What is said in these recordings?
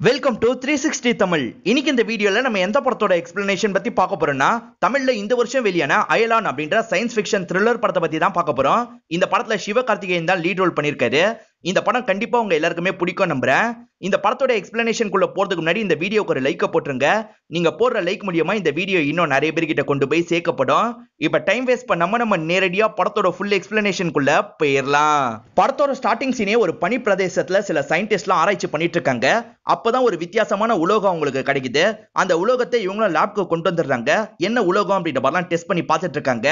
Welcome to 360 Tamil. இன்னைக்கு இந்த வீடியோல நம்ம எந்த படத்தோட எக்ஸ்பிளனேஷன் பத்தி பார்க்க போறோம்னா, தமிழ்ல இந்த வருஷம் வெளியான அயலான் அப்படின்ற சயின்ஸ் ஃபிக்ஷன் த்ரில்லர் படத்தை பத்தி தான் பார்க்க போறோம். இந்த படத்துல சிவகார்த்திகேயன் தான் லீட் ரோல் பண்ணிருக்காரு. இந்த படம் கண்டிப்பா உங்க எல்லாருக்குமே பிடிக்கும் நம்புறேன். இந்த படத்தோட எக்ஸ்பிளனேஷனுக்குள்ள போறதுக்கு முன்னாடி இந்த வீடியோக்கு ஒரு லைக்க போட்டுருங்க. நீங்க போடுற லைக் மூலியமா இந்த வீடியோ இன்னும் நிறைய பேர்கிட்ட கொண்டு போய் சேர்க்கப்படும். இப்ப டைம் வேஸ்ட் பண்ணாம நம்ம நேரடியா படத்தோட ஃபுல் எக்ஸ்பிளனேஷனுக்குள்ள போயிடலாம். படத்தோட ஸ்டார்டிங் சீனே ஒரு பனி பிரதேசத்துல சில சயின்டிஸ்ட்லாம் ஆராய்ச்சி பண்ணிட்டு இருக்காங்க. அப்பதான் ஒரு வித்தியாசமான உலோகம் உங்களுக்கு கிடைக்குது. அந்த உலோகத்தை இவங்களும் லேப்க்கு கொண்டு வந்துடுறாங்க. என்ன உலோகம் அப்படின்ற மாதிரிலாம் டெஸ்ட் பண்ணி பார்த்துட்டு இருக்காங்க.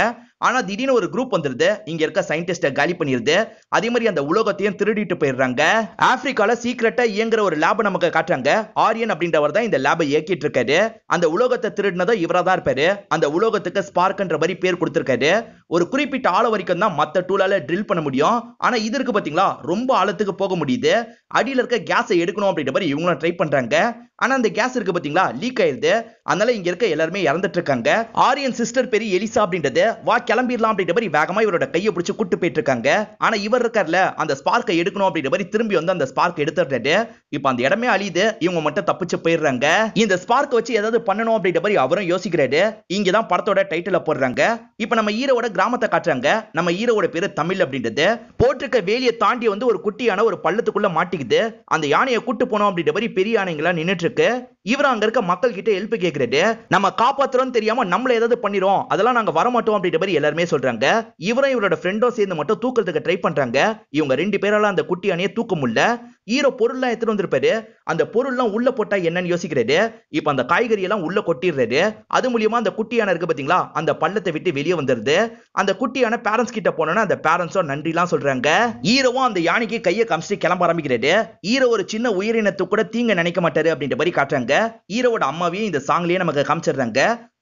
ஆனா திடீர்னு ஒரு குரூப் வந்துருது. இங்க இருக்க சயின்டிஸ்ட காலி பண்ணிருது. அதே மாதிரி அந்த உலோகத்தையும் திருடிட்டு போயிடுறாங்க. ஆப்பிரிக்கால சீக்கிரட்டா இயங்குற ஒரு லேப் நமக்கு காட்டுறாங்க. ஆரியன் அப்படின்றவர் தான் இந்த லேபை இயக்கிட்டு இருக்காரு. அந்த உலோகத்தை திருடினதும் இவரா தான் இருப்பாரு. அந்த உலோகத்துக்கு ஸ்பார்க்ன்ற மாதிரி பேர் கொடுத்திருக்காரு. ஒரு குறிப்பிட்ட ஆழ வரைக்கும் தான் மத்த டூலால ட்ரில் பண்ண முடியும். ஆனா இது இருக்கு பாத்தீங்களா, ரொம்ப ஆழத்துக்கு போக முடியுது. அடியில இருக்க கேஸை எடுக்கணும் அப்படின்ற மாதிரி இவங்களும் ட்ரை பண்றாங்க. ஆனா அந்த கேஸ் இருக்கு பாத்தீங்களா, லீக் ஆயிருது. அதனால இங்க இருக்க எல்லாருமே இறந்துட்டு இருக்காங்க. ஆரியன் சிஸ்டர் பேரு எலிசா அப்படின்றது வா கிளம்பிடலாம் அப்படின்ற மாதிரி வேகமா இவரோட கையை பிடிச்சு கூட்டு போயிட்டு இருக்காங்க. ஆனா இவர் இருக்கார்ல, அந்த ஸ்பார்க்கை எடுக்கணும் அப்படின்ற மாதிரி திரும்பி வந்து அந்த ஸ்பார்க் எடுத்துடுறாரு. இப்ப அந்த இடமே அழியுது. இவங்க மட்டும் தப்பிச்சு போயிடுறாங்க. இந்த ஸ்பார்க் வச்சு ஏதாவது பண்ணணும் அப்படின்ற மாதிரி அவரும் யோசிக்கிறாரு. இங்கதான் படத்தோட டைட்டில போடுறாங்க. இப்ப நம்ம ஹீரோவோட கிராமத்தை காட்டுறாங்க. நம்ம ஹீரோவோட பேரு தமிழ் அப்படின்றது. போட்டிருக்க வேலியை தாண்டி வந்து ஒரு குட்டியான ஒரு பள்ளத்துக்குள்ள மாட்டிக்குது. அந்த யானையை கூட்டு போனோம் அப்படின்ற மாதிரி பெரிய யானைங்களா நின்னுட்டு இருக்கு. இவர் அங்க இருக்க மக்கள் கிட்ட ஹெல்ப் கேக்குறாரு. நம்ம காப்பாத்துறோம் தெரியாம நம்மள ஏதாவது பண்ணிரும், அதெல்லாம் நாங்க வரமாட்டோம் அப்படின்ற மாதிரி எல்லாருமே சொல்றாங்க. இவரும் இவரோட ஃப்ரெண்டும் சேர்ந்து மட்டும் தூக்கிறதுக்கு ட்ரை பண்றாங்க. இவங்க ரெண்டு பேரால அந்த குட்டி யானையை தூக்க முடியல. ஹீரோ பொருள்லாம் எடுத்துட்டு வந்திருப்பாரு. அந்த பொருள்லாம் உள்ள போட்டா என்னன்னு யோசிக்கிறாரு. இப்ப அந்த காய்கறி எல்லாம் உள்ள கொட்டிடுறாரு. அது மூலியமா அந்த குட்டியான இருக்கு பாத்தீங்களா, அந்த பள்ளத்தை விட்டு வெளியே வந்துருது. அந்த குட்டியான பேரண்ட்ஸ் கிட்ட போனோம்னா அந்த பேரண்ட்ஸும் நன்றிலாம் சொல்றாங்க. ஹீரோவும் அந்த யானைக்கு கையை காமிச்சிட்டு கிளம்ப ஆரம்பிக்கிறாரு. ஹீரோ ஒரு சின்ன உயிரினத்துக்கு கூட தீங்க நினைக்க மாட்டாரு அப்படின்ற மாதிரி காட்டுறாங்க. ஹீரோவோட அம்மாவையும் இந்த சாங்லயே நமக்கு காமிச்சிடுறாங்க.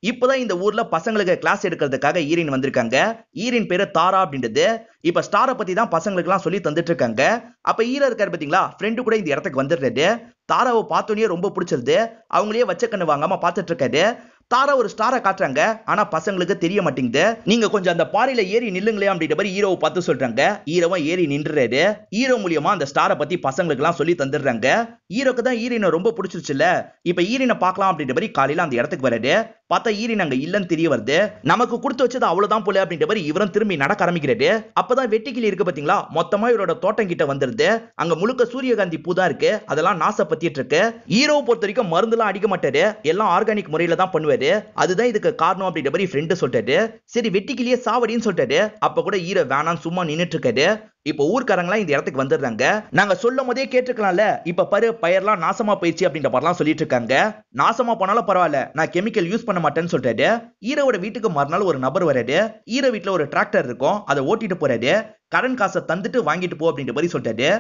இப்பதான் இந்த ஊர்ல பசங்களுக்கு கிளாஸ் எடுக்கிறதுக்காக ஈரின் வந்திருக்காங்க. ஈரின் பேரு தாரா அப்படின்றது. இப்ப ஸ்டாரை பத்தி தான் பசங்களுக்கு எல்லாம் சொல்லி தந்துட்டு இருக்காங்க. அப்ப ஹீரோ இருக்காரு பாத்தீங்களா, ஃப்ரெண்டு கூட இந்த இடத்துக்கு வந்துடுறாரு. தாராவை பார்த்தோன்னே ரொம்ப பிடிச்சிருது. அவங்களே வச்ச கண்ணு வாங்காம பார்த்துட்டு இருக்காரு. தாரா ஒரு ஸ்டாரை காட்டுறாங்க. ஆனா பசங்களுக்கு தெரிய மாட்டேங்குது. நீங்க கொஞ்சம் அந்த பாறையில ஏறி நில்லுங்களே அப்படின்ற மாதிரி ஹீரோவை பார்த்து சொல்றாங்க. ஹீரோவும் ஏறி நின்றுறாரு. ஹீரோ மூலியமா அந்த ஸ்டாரை பத்தி பசங்களுக்கு எல்லாம் சொல்லி தந்துடுறாங்க. ஹீரோக்கு தான் ஈரினை ரொம்ப பிடிச்சிருச்சுல. இப்ப ஈரினை பார்க்கலாம் அப்படின்ற மாதிரி காலையில அந்த இடத்துக்கு வராரு. பார்த்தா ஈரின் அங்க இல்லன்னு தெரிய வருது. நமக்கு கொடுத்து வச்சது அவ்வளவுதான் போல அப்படின்ற மாதிரி இவரும் திரும்பி நடக்க ஆரம்பிக்கிறாரு. அப்பதான் வெட்டிக்கிளி இருக்கு பாத்தீங்களா, மொத்தமா இவரோட தோட்டம் கிட்ட வந்துருது. அங்க முழுக்க சூரியகாந்தி பூ தான் இருக்கு. அதெல்லாம் நாசப்பத்திட்டு இருக்கு. ஹீரோவை பொறுத்த வரைக்கும் மருந்துலாம் அடிக்க மாட்டாரு. எல்லாம் ஆர்கானிக் முறையில தான் பண்ணுவாரு. அதுதான் இதுக்கு காரணம் அப்படின்ற மாதிரி ஃப்ரெண்டு சொல்லிட்டாரு. சரி வெட்டிக்கிளியே சாவடின்னு சொல்லிட்டாரு. அப்ப கூட ஹீரோ வேணாம் சும்மா நின்னுட்டு இருக்காரு. இப்ப ஊர்க்காரங்களாம் இந்த இடத்துக்கு வந்துடுறாங்க. நாங்க சொல்லும் போதே கேட்டுக்கலாம்ல, இப்ப பாரு பயிரெல்லாம் நாசமா போயிடுச்சு அப்படின்ற மாதிரிலாம் சொல்லிட்டு இருக்காங்க. நாசமா போனாலும் பரவாயில்ல, நான் கெமிக்கல் யூஸ் பண்ண மாட்டேன்னு சொல்லிட்டாரு. ஹீரோவோட வீட்டுக்கு மறுநாள் ஒரு நபர் வராரு. ஹீரோ வீட்டுல ஒரு டிராக்டர் இருக்கும், அதை ஓட்டிட்டு போறாரு. கடன் காசை தந்துட்டு வாங்கிட்டு போ அப்படின்ற மாதிரி சொல்லிட்டாரு.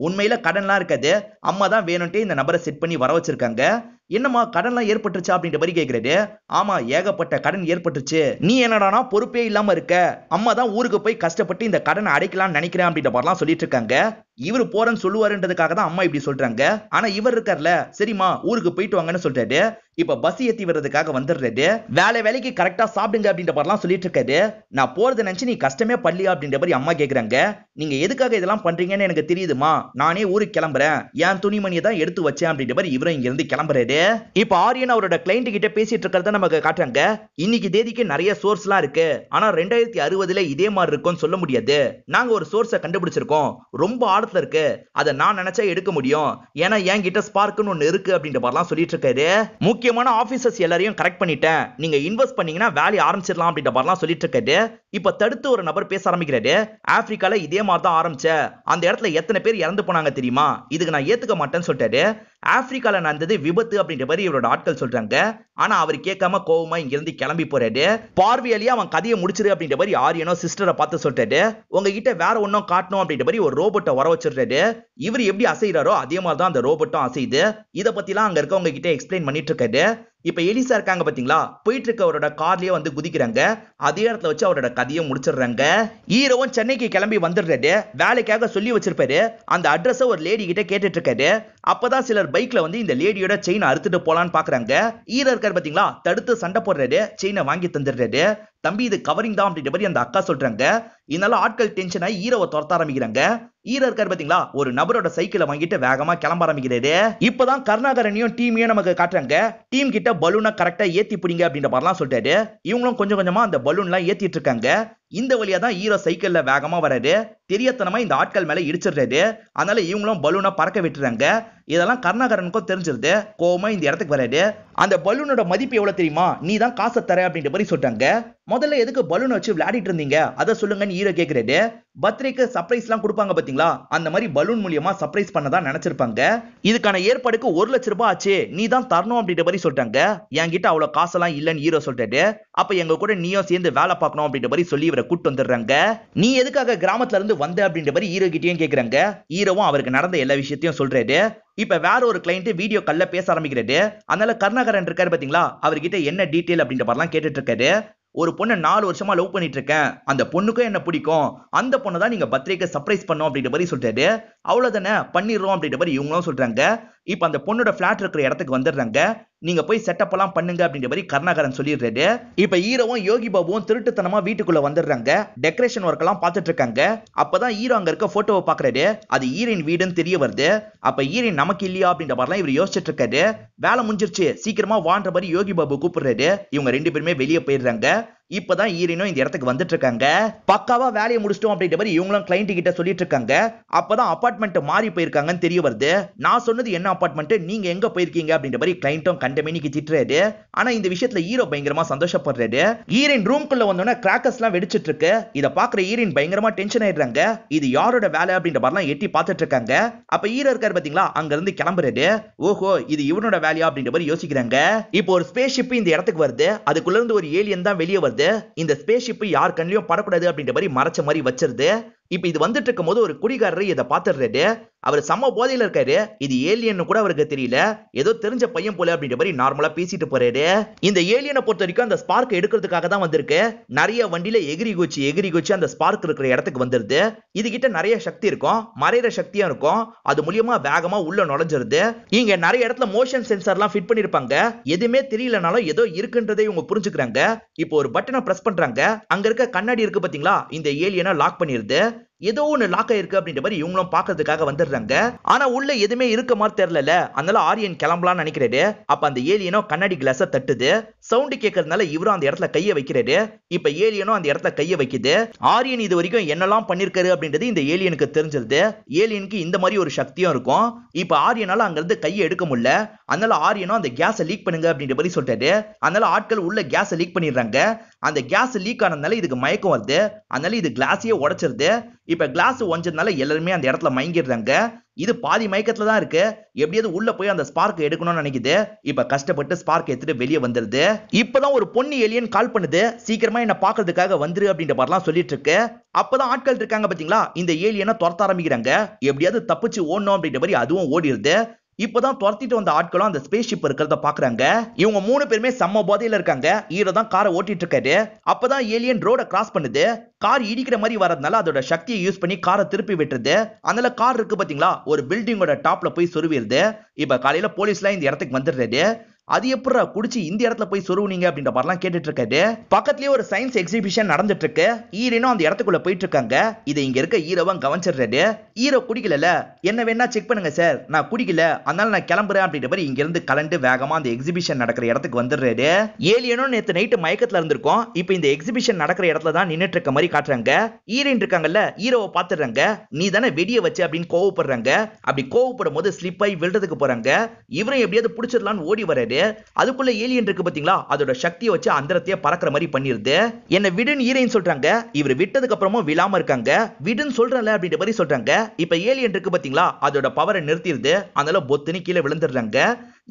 உண்மையில கடன்லாம் இருக்காது. அம்மா தான் வேணும்ட்டே இந்த நபரை செட் பண்ணி வர வச்சிருக்காங்க. என்னம்மா கடன்லாம் ஏற்பட்டுருச்சா அப்படின்ற மாதிரி கேக்குறாரு. ஆமா ஏகப்பட்ட கடன் ஏற்பட்டுச்சு. நீ என்னடானா பொறுப்பே இல்லாம இருக்க. அம்மா தான் ஊருக்கு போய் கஷ்டப்பட்டு இந்த கடனை அடைக்கலாம்னு நினைக்கிறேன் அப்படின்ற மாதிரிலாம் சொல்லிட்டு இருக்காங்க. இவரு போறேன்னு சொல்லுவாருன்றதுக்காக தான் அம்மா இப்படி சொல்றாங்க. ஆனா இவர் இருக்கார்ல, சரிம்மா ஊருக்கு போயிட்டு வாங்கன்னு சொல்றாரு. இப்ப பஸ் ஏத்தி வர்றதுக்காக வந்துடுறாரு. வேலைக்கு கரெக்டா சாப்பிடுங்க அப்படின்ற மாதிரிலாம் சொல்லிட்டு இருக்காரு. நான் போறது நினைச்சு நீ கஷ்டமே பள்ளியா அப்படின்ற மாதிரி அம்மா கேக்குறாங்க. நீங்க எதுக்காக இதெல்லாம் பண்றீங்கன்னு எனக்கு தெரியுதுமா, நானே ஊருக்கு கிளம்புறேன், என் துணிமணியை தான் எடுத்து வச்சேன் அப்படின்ற மாதிரி இவரும் இங்க இருந்து கிளம்புறாரு. இப்ப ஆரியன் அவரோட கிளைண்ட் கிட்ட பேசிட்டு இருக்கிறத நமக்கு காட்டுறாங்க. இன்னைக்கு தேதிக்கு நிறைய சோர்ஸ்லாம் இருக்கு. ஆனா 2060ல இதே மாதிரி இருக்கும்னு சொல்ல முடியாது. நாங்க ஒரு சோர்ஸை கண்டுபிடிச்சிருக்கோம், ரொம்ப ஆழத்துல இருக்கு. அதை நான் நினைச்சா எடுக்க முடியும். ஏன்னா என் கிட்ட ஸ்பார்க்னு ஒண்ணு இருக்கு அப்படின்ற மாதிரிலாம் சொல்லிட்டு இருக்காரு. முக்கியமான ஆபீசர்ஸ் எல்லாரையும் கரெக்ட் பண்ணிட்டேன். நீங்க இன்வெஸ்ட் பண்ணீங்கன்னா வேலையை ஆரம்பிச்சிடலாம் அப்படின்ற மாதிரிலாம் சொல்லிட்டு இருக்காரு. இப்ப தடுத்து ஒரு நபர் பேச ஆரம்பிக்கிறாரு. ஆப்பிரிக்கால இதே மாதிரி தான் ஆரம்பிச்ச. அந்த இடத்துல எத்தனை பேர் இறந்து போனாங்க தெரியுமா? இதுக்கு நான் ஏத்துக்க மாட்டேன்னு சொல்லிட்டாரு. ஆப்பிரிக்கால நடந்தது விபத்து அப்படின்ற மாதிரி இவரோட ஆட்கள் சொல்றாங்க. ஆனா அவர் கேட்காம கோவமா இங்க இருந்து கிளம்பி போறாரு. பார்வையாலேயே அவன் கதையை முடிச்சிரு அப்படின்ற மாதிரி ஆரியனோ சிஸ்டரை பார்த்து சொல்லிட்டாரு. உங்ககிட்ட வேற ஒன்னும் காட்டணும் அப்படின்ற மாதிரி ஒரு ரோபோட்டை வர வச்சிடுறாரு. இவர் எப்படி அசைறாரோ அதே மாதிரி தான் அந்த ரோபோட்டும் அசையுது. இத பத்திலாம் அங்க இருக்கவங்க கிட்ட எக்ஸ்பிளைன் பண்ணிட்டு இருக்காரு. இப்ப எலிசா இருக்காங்க பாத்தீங்களா, போயிட்டு இருக்க அவரோட கார்லயே வந்து குதிக்கிறாங்க. அதே இடத்துல வச்சு அவரோட கதையை முடிச்சிடுறாங்க. ஹீரோவும் சென்னைக்கு கிளம்பி வந்துடுறாரு. வேலைக்காக சொல்லி வச்சிருப்பாரு. அந்த அட்ரஸ ஒரு லேடி கிட்ட கேட்டுட்டு இருக்காரு. அப்பதான் சிலர் பைக்ல வந்து இந்த லேடியோட செயின் அறுத்துட்டு போலான்னு பாக்குறாங்க. ஹீரோ இருக்காரு பாத்தீங்களா, தடுத்து சண்டை போடுறாரு. செயினை வாங்கி தந்துடுறாரு. தம்பி இது கவரிங் தான் அப்படின்ற மாதிரி அந்த அக்கா சொல்றாங்க. இதனால ஆட்கள் டென்ஷன் ஆகி ஹீரோவை துரத்த ஆரம்பிக்கிறாங்க. ஹீரோ இருக்காரு பாத்தீங்களா, ஒரு நபரோட சைக்கிளை வாங்கிட்டு வேகமா கிளம்ப ஆரம்பிக்கிறாரு. இப்பதான் கருணாகரனையும் டீமையும் நமக்கு காட்டுறாங்க. டீம் கிட்ட பலூனை கரெக்டா ஏத்தி பிடிங்க அப்படின்ற மாதிரிலாம் சொல்லிட்டாரு. இவங்களும் கொஞ்சம் கொஞ்சமா அந்த பலூன்லாம் ஏத்திட்டு இருக்காங்க. இந்த வழியா தான் ஹீரோ சைக்கிள்ல வேகமா வராரு. தெரியாதனமா இந்த ஆட்கள் மேல இடிச்சிடுறாரு. அதனால இவங்களும் பலூனை பறக்க விட்டுறாங்க. இதெல்லாம் கருணாகரனுக்கும் தெரிஞ்சிருது. கோவமா இந்த இடத்துக்கு வராரு. அந்த பலூனோட மதிப்பு எவ்வளவு தெரியுமா, நீ தான் காசை தர அப்படின்ற மாதிரி சொல்றாங்க. முதல்ல எதுக்கு பலூன் வச்சு விளையாடிட்டு இருந்தீங்க அதை சொல்லுங்கன்னு ஹீரோ கேக்குறாரு. பர்த்டேக்கு சர்ப்ரைஸ் எல்லாம் கொடுப்பாங்க பாத்தீங்களா, அந்த மாதிரி பலூன் மூலியமா சர்ப்ரைஸ் பண்ணதான் நினைச்சிருப்பாங்க. இதுக்கான ஏற்பாடுக்கு 1 லட்சம் ரூபாய் ஆச்சு, நீ தான் தரணும் அப்படின்ற மாதிரி சொல்றாங்க. என்கிட்ட அவ்வளவு காசெல்லாம் இல்லன்னு ஹீரோ சொல்றாரு. அப்ப எங்க கூட நீயும் சேர்ந்து வேலை பார்க்கணும் அப்படின்ற மாதிரி சொல்லி இவரை கூட்டு வந்துடுறாங்க. நீ எதுக்காக கிராமத்துல இருந்து வந்த அப்படின்ற மாதிரி ஹீரோ கிட்டயும் கேக்குறாங்க. ஹீரோவும் அவருக்கு நடந்த எல்லா விஷயத்தையும் சொல்றாரு. இப்ப வேற ஒரு கிளைண்ட் வீடியோ கால்ல பேச ஆரம்பிக்கிறாரு. அதனால கருணாகரன் இருக்காரு பாத்தீங்களா, அவர்கிட்ட என்ன டீடைல் அப்படின்ற மாதிரிலாம் கேட்டுட்டு இருக்காரு. ஒரு பொண்ணை 4 வருஷமா லவ் பண்ணிட்டு இருக்கேன், அந்த பொண்ணுக்கும் என்ன பிடிக்கும், அந்த பொண்ணை தான் நீங்க பர்த்டேக்கு சர்ப்ரைஸ் பண்ணோம் அப்படின்ற மாதிரி சொல்றாரு. அவ்வளவுதானே, பண்ணிடுறோம் அப்படின்ற மாதிரி இவங்களும் சொல்றாங்க. இப்ப அந்த பொண்ணோட பிளாட் இருக்கிற இடத்துக்கு வந்துடுறாங்க. நீங்க போய் செட்டப் எல்லாம் பண்ணுங்க அப்படின்ற மாதிரி கருணாகரன் சொல்லிடுறாரு. இப்ப ஹீரோவும் யோகி பாபுவும் திருட்டுத்தனமா வீட்டுக்குள்ள வந்துடுறாங்க. டெக்கரேஷன் ஒர்க் எல்லாம் பார்த்துட்டு இருக்காங்க. அப்பதான் ஹீரோ அங்க இருக்க போட்டோவை பாக்குறாரு. அது ஹீரோயின் வீடுன்னு தெரிய வருது. அப்ப ஹீரோயின் நமக்கு இல்லையா அப்படின்ற மாதிரிலாம் இவர் யோசிச்சுட்டு இருக்காரு. வேலை முடிஞ்சிருச்சு, சீக்கிரமா வான்ற மாதிரி யோகி பாபு கூப்பிடுறாரு. இவங்க 2 பேருமே வெளியே போயிடுறாங்க. இப்பதான் ஹீரோயினும் இந்த இடத்துக்கு வந்துட்டு இருக்காங்க. பக்காவா வேலையை முடிச்சிட்டோம் அப்படின்ற மாதிரி இவங்களும் கிளைண்ட் கிட்ட சொல்லிட்டு இருக்காங்க. அப்பதான் அபார்ட்மெண்ட் மாறி போயிருக்காங்கன்னு தெரிய வருது. நான் சொன்னது என்ன அபார்ட்மெண்ட், நீங்க எங்க போயிருக்கீங்க அப்படின்ற மாதிரி கிளைண்ட்டும் கண்டமேனிக்கு திட்டுறாரு. ஆனா இந்த விஷயத்துல ஹீரோ பயங்கரமா சந்தோஷப்படுறாரு. ஹீரோயின் ரூம்குள்ள வந்தோடனே கிராக்கர்ஸ் எல்லாம் வெடிச்சிட்டு இருக்கு. இத பாக்குற ஹீரோயின் பயங்கரமா டென்ஷன் ஆயிடுறாங்க. இது யாரோட வேலை அப்படின்ற மாதிரிலாம் எட்டி பார்த்துட்டு இருக்காங்க. அப்ப ஹீரோ இருக்காரு பாத்தீங்களா, அங்க இருந்து கிளம்புறாரு. ஓஹோ, இது இவனோட வேலையா அப்படின்ற மாதிரி யோசிக்கிறாங்க. இப்போ ஒரு ஸ்பேஸ் ஷிப் இந்த இடத்துக்கு வருது. அதுக்குள்ள இருந்து ஒரு ஏலியன் தான் வெளியே வருது. இந்த ஸ்பேஸ் ஷிப் யார் கண்ணிலையும் படக்கூடாது அப்படின்ற மாதிரி மறைச்ச மாதிரி வச்சிருது. இப்ப இது வந்துட்டு இருக்கும் போது ஒரு குடிகாரர் இதை பாத்துறாரு. அவர் செம்ம போதையில இருக்காரு. இது ஏலியன் கூட அவருக்கு தெரியல, ஏதோ தெரிஞ்ச பையன் போல அப்படின்ற மாதிரி நார்மலா பேசிட்டு போறாரு. இந்த ஏலியனை பொறுத்த வரைக்கும் அந்த ஸ்பார்க் எடுக்கிறதுக்காக தான் வந்திருக்கு. நிறைய வண்டியில எகிரி குச்சி அந்த ஸ்பார்க் இருக்கிற இடத்துக்கு வந்துருது. இது கிட்ட நிறைய சக்தி இருக்கும், மறையிற சக்தியும் இருக்கும். அது மூலியமா வேகமா உள்ள நுழைஞ்சிருது. இங்க நிறைய இடத்துல மோஷன் சென்சார்லாம் ஃபிட் பண்ணிருப்பாங்க. எதுவுமே தெரியலனாலும் ஏதோ இருக்குன்றதை இவங்க புரிஞ்சுக்கிறாங்க. இப்போ ஒரு பட்டனை பிரஸ் பண்றாங்க. அங்க இருக்க கண்ணாடி இருக்கு பாத்தீங்களா, இந்த ஏலியனை லாக் பண்ணிருது. ஏதோ ஒன்னு லாக் ஆயிருக்கு அப்படின்ற மாதிரி இவங்களும் பாக்குறதுக்காக வந்துடுறாங்க. ஆனா உள்ள எதுவுமே இருக்க மாதிரி தெரியல. அதனால ஆரியன் கிளம்பலாம்னு நினைக்கிறாரு. அப்ப அந்த ஏலியனோ கண்ணாடி கிளாஸ தட்டுது. சவுண்ட் கேட்கறதுனால இவரும் அந்த இடத்துல கையை வைக்கிறாரு. இப்ப ஏலியனோ அந்த இடத்துல கையை வைக்குது. ஆரியன் இது வரைக்கும் என்னெல்லாம் பண்ணிருக்காரு அப்படின்றது இந்த ஏலியனுக்கு தெரிஞ்சிருது. ஏலியனுக்கு இந்த மாதிரி ஒரு சக்தியும் இருக்கும். இப்ப ஆரியனால அங்க இருந்து கையை எடுக்க முடியல. அதனால ஆரியனோ அந்த கேஸை லீக் பண்ணுங்க அப்படின்ற மாதிரி சொல்லிட்டாரு. அதனால ஆட்கள் உள்ள கேஸை லீக் பண்ணிடுறாங்க. அந்த கேஸ் லீக் ஆனதுனால இதுக்கு மயக்கம் வருது. அதனால இது கிளாஸையே உடைச்சிருது. இப்ப கிளாஸ் ஒஞ்சதுனால எல்லாருமே அந்த இடத்துல மயங்கிடுறாங்க. இது பாதி மயக்கத்துல தான் இருக்கு. எப்படியாவது உள்ள போய் அந்த ஸ்பார்க் எடுக்கணும்னு நினைக்குது. இப்ப கஷ்டப்பட்டு ஸ்பார்க் எடுத்துட்டு வெளியே வந்துருது. இப்பதான் ஒரு பொண்ணு ஏலியன் கால் பண்ணுது. சீக்கிரமா என்ன பாக்குறதுக்காக வந்துரு அப்படின்ற மாதிரிலாம் சொல்லிட்டு இருக்கு. அப்பதான் ஆட்கள் இருக்காங்க பாத்தீங்களா, இந்த ஏலியனை துரத்த ஆரம்பிக்கிறாங்க. எப்படியாவது தப்பிச்சு ஓடணும் அப்படின்ற மாதிரி அதுவும் ஓடிடுது. இப்பதான் துரத்திட்டு வந்த ஆட்களும் அந்த ஸ்பேஸ் ஷிப் இருக்கிறத பாக்குறாங்க. இவங்க 3 பேருமே செம்ம போதையில இருக்காங்க. ஹீரோ தான் காரை ஓட்டிட்டு இருக்காரு. அப்பதான் ஏலியன் ரோட கிராஸ் பண்ணுது. கார் இடிக்கிற மாதிரி வரதுனால அதோட சக்தியை யூஸ் பண்ணி காரை திருப்பி விட்டுருது. அதனால கார் இருக்கு பாத்தீங்களா, ஒரு பில்டிங்கோட டாப்ல போய் சொருவிடுது. இப்ப காலையில போலீஸ்லாம் இந்த இடத்துக்கு வந்துடுறாரு. அது எப்படா குடிச்சு இந்த இடத்துல போய் சொருவுனீங்க அப்படின்ற மாதிரிலாம் கேட்டுட்டு இருக்காரு. பக்கத்துலயே ஒரு சயின்ஸ் எக்ஸிபிஷன் நடந்துட்டு இருக்கு. ஹீரோனும் அந்த இடத்துக்குள்ள போயிட்டு இருக்காங்க. இதை இங்க இருக்க ஹீரோவா கவனிச்சிடுறாரு. ஹீரோ குடிக்கல, என்ன வேணா செக் பண்ணுங்க சார், நான் குடிக்கல, அதனால நான் கிளம்புறேன் அப்படின்ற மாதிரி இங்க இருந்து கலண்டு வேகமா அந்த எக்ஸிபிஷன் நடக்கிற இடத்துக்கு வந்துடுறாரு. ஏலியனும் நேத்து நைட்டு மயக்கத்துல இருந்திருக்கும். இப்ப இந்த எக்ஸிபிஷன் நடக்கிற இடத்துல தான் நின்னுட்டு இருக்க மாதிரி காட்டுறாங்க. ஹீரோயின் இருக்காங்கல்ல, ஹீரோவை பாத்துறாங்க. நீ தானே வெடிய வச்சு அப்படின்னு கோவப்படுறாங்க. அப்படி கோவப்படும் போது ஸ்லிப் ஆகி விழுறதுக்கு போறாங்க. இவரும் எப்படியாவது புடிச்சிடலான்னு ஓடி வராரு. அதுக்குள்ள ஏலியன் இருக்கு பாத்தீங்களா, அதோட சக்தியை வச்சு அந்தரத்தையே பறக்கிற மாதிரி பண்ணிருது. என்ன விடுன்னு ஹீரோயின் சொல்றாங்க. இவர் விட்டதுக்கு அப்புறமும் விழாம இருக்காங்க. விடுன்னு சொல்றல அப்படின்ற மாதிரி சொல்றாங்க. இப்ப ஏலியன் இருக்கு பாத்தீங்களா, அதோட பவரை நிறுத்திடுது. அதனால பொத்துன்னு கீழே விழுந்துடுறாங்க.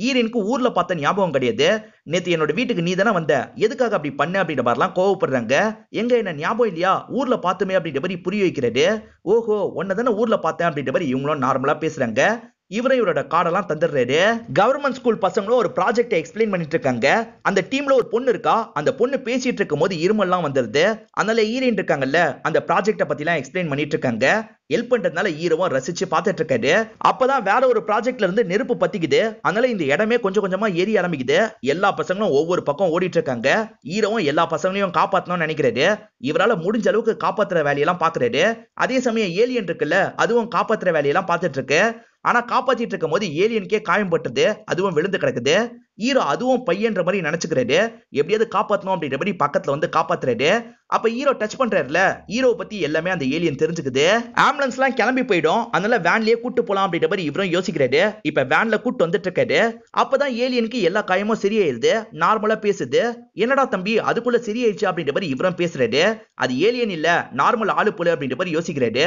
ஹீரோயினுக்கு ஊர்ல பார்த்த ஞாபகம் கிடையாது. நேத்து என்னோட வீட்டுக்கு நீ தானே வந்த, எதுக்காக அப்படி பண்ண அப்படின்ற மாதிரிலாம் கோவப்படுறாங்க. எங்க என்ன ஞாபகம் இல்லையா, ஊர்ல பார்த்துமே அப்படின்ற மாதிரி புரிய வைக்கிறது. ஓஹோ, உன்னை தானே ஊர்ல பார்த்தேன் அப்படின்ற மாதிரி இவங்களும் நார்மலா பேசுறாங்க. இவரும் இவரோட கார்டெல்லாம் தந்துடுறாரு. கவர்மெண்ட் ஸ்கூல் பசங்களும் ஒரு ப்ராஜெக்ட் எக்ஸ்பிளைன் பண்ணிட்டு இருக்காங்க. அந்த டீம்ல ஒரு பொண்ணு இருக்கா. அந்த பொண்ணு பேசிட்டு இருக்கும் போது இருமல்லாம் வந்துருது. அதனால ஹீரோயின் இருக்காங்கல்ல, அந்த ப்ராஜெக்ட பத்தி எல்லாம் எக்ஸ்பிளைன் பண்ணிட்டு இருக்காங்க. ஹெல்ப் பண்றதுனால ஹீரோவும் ரசிச்சு பார்த்துட்டு இருக்காரு. அப்பதான் வேற ஒரு ப்ராஜெக்ட்ல இருந்து நெருப்பு பத்திக்குது. அதனால இந்த இடமே கொஞ்சம் கொஞ்சமா ஏறி ஆரம்பிக்குது. எல்லா பசங்களும் ஒவ்வொரு பக்கம் ஓடிட்டு இருக்காங்க. ஹீரோவும் எல்லா பசங்களையும் காப்பாத்தணும்னு நினைக்கிறாரு. இவரால முடிஞ்ச அளவுக்கு காப்பாத்துற வேலையெல்லாம் பாக்குறாரு. அதே சமயம் ஏலியன் இருக்குல்ல, அதுவும் காப்பாத்துற வேலையெல்லாம் பார்த்துட்டு இருக்கு. ஆனா காப்பாத்திட்டு இருக்கும் போது ஏலியனுக்கே காயம் பட்டுது. அதுவும் விழுந்து கிடக்குது. ஹீரோ அதுவும் பையன்ற மாதிரி நினைச்சுக்கிறாரு. எப்படியாவது காப்பாத்தணும் அப்படின்ற மாதிரி பக்கத்துல வந்து காப்பாத்துறாரு. அப்ப ஹீரோ டச் பண்றாருல, ஹீரோ பத்தி எல்லாமே அந்த ஏலியன் தெரிஞ்சுக்குது. ஆம்புலன்ஸ் எல்லாம் கிளம்பி போயிடும். அதனால வேன்லயே கூட்டு போலாம் அப்படின்ற மாதிரி இவரும் யோசிக்கிறாரு. இப்ப வேன்ல கூட்டு வந்துட்டு இருக்காரு. அப்பதான் ஏலியனுக்கு எல்லா காயமும் சரியாயிருது. நார்மலா பேசுது. என்னடா தம்பி அதுக்குள்ள சரியாயிடுச்சு அப்படின்ற மாதிரி இவரும் பேசுறாரு. அது ஏலியன் இல்ல, நார்மல் ஆளு போல அப்படின்ற மாதிரி யோசிக்கிறாரு.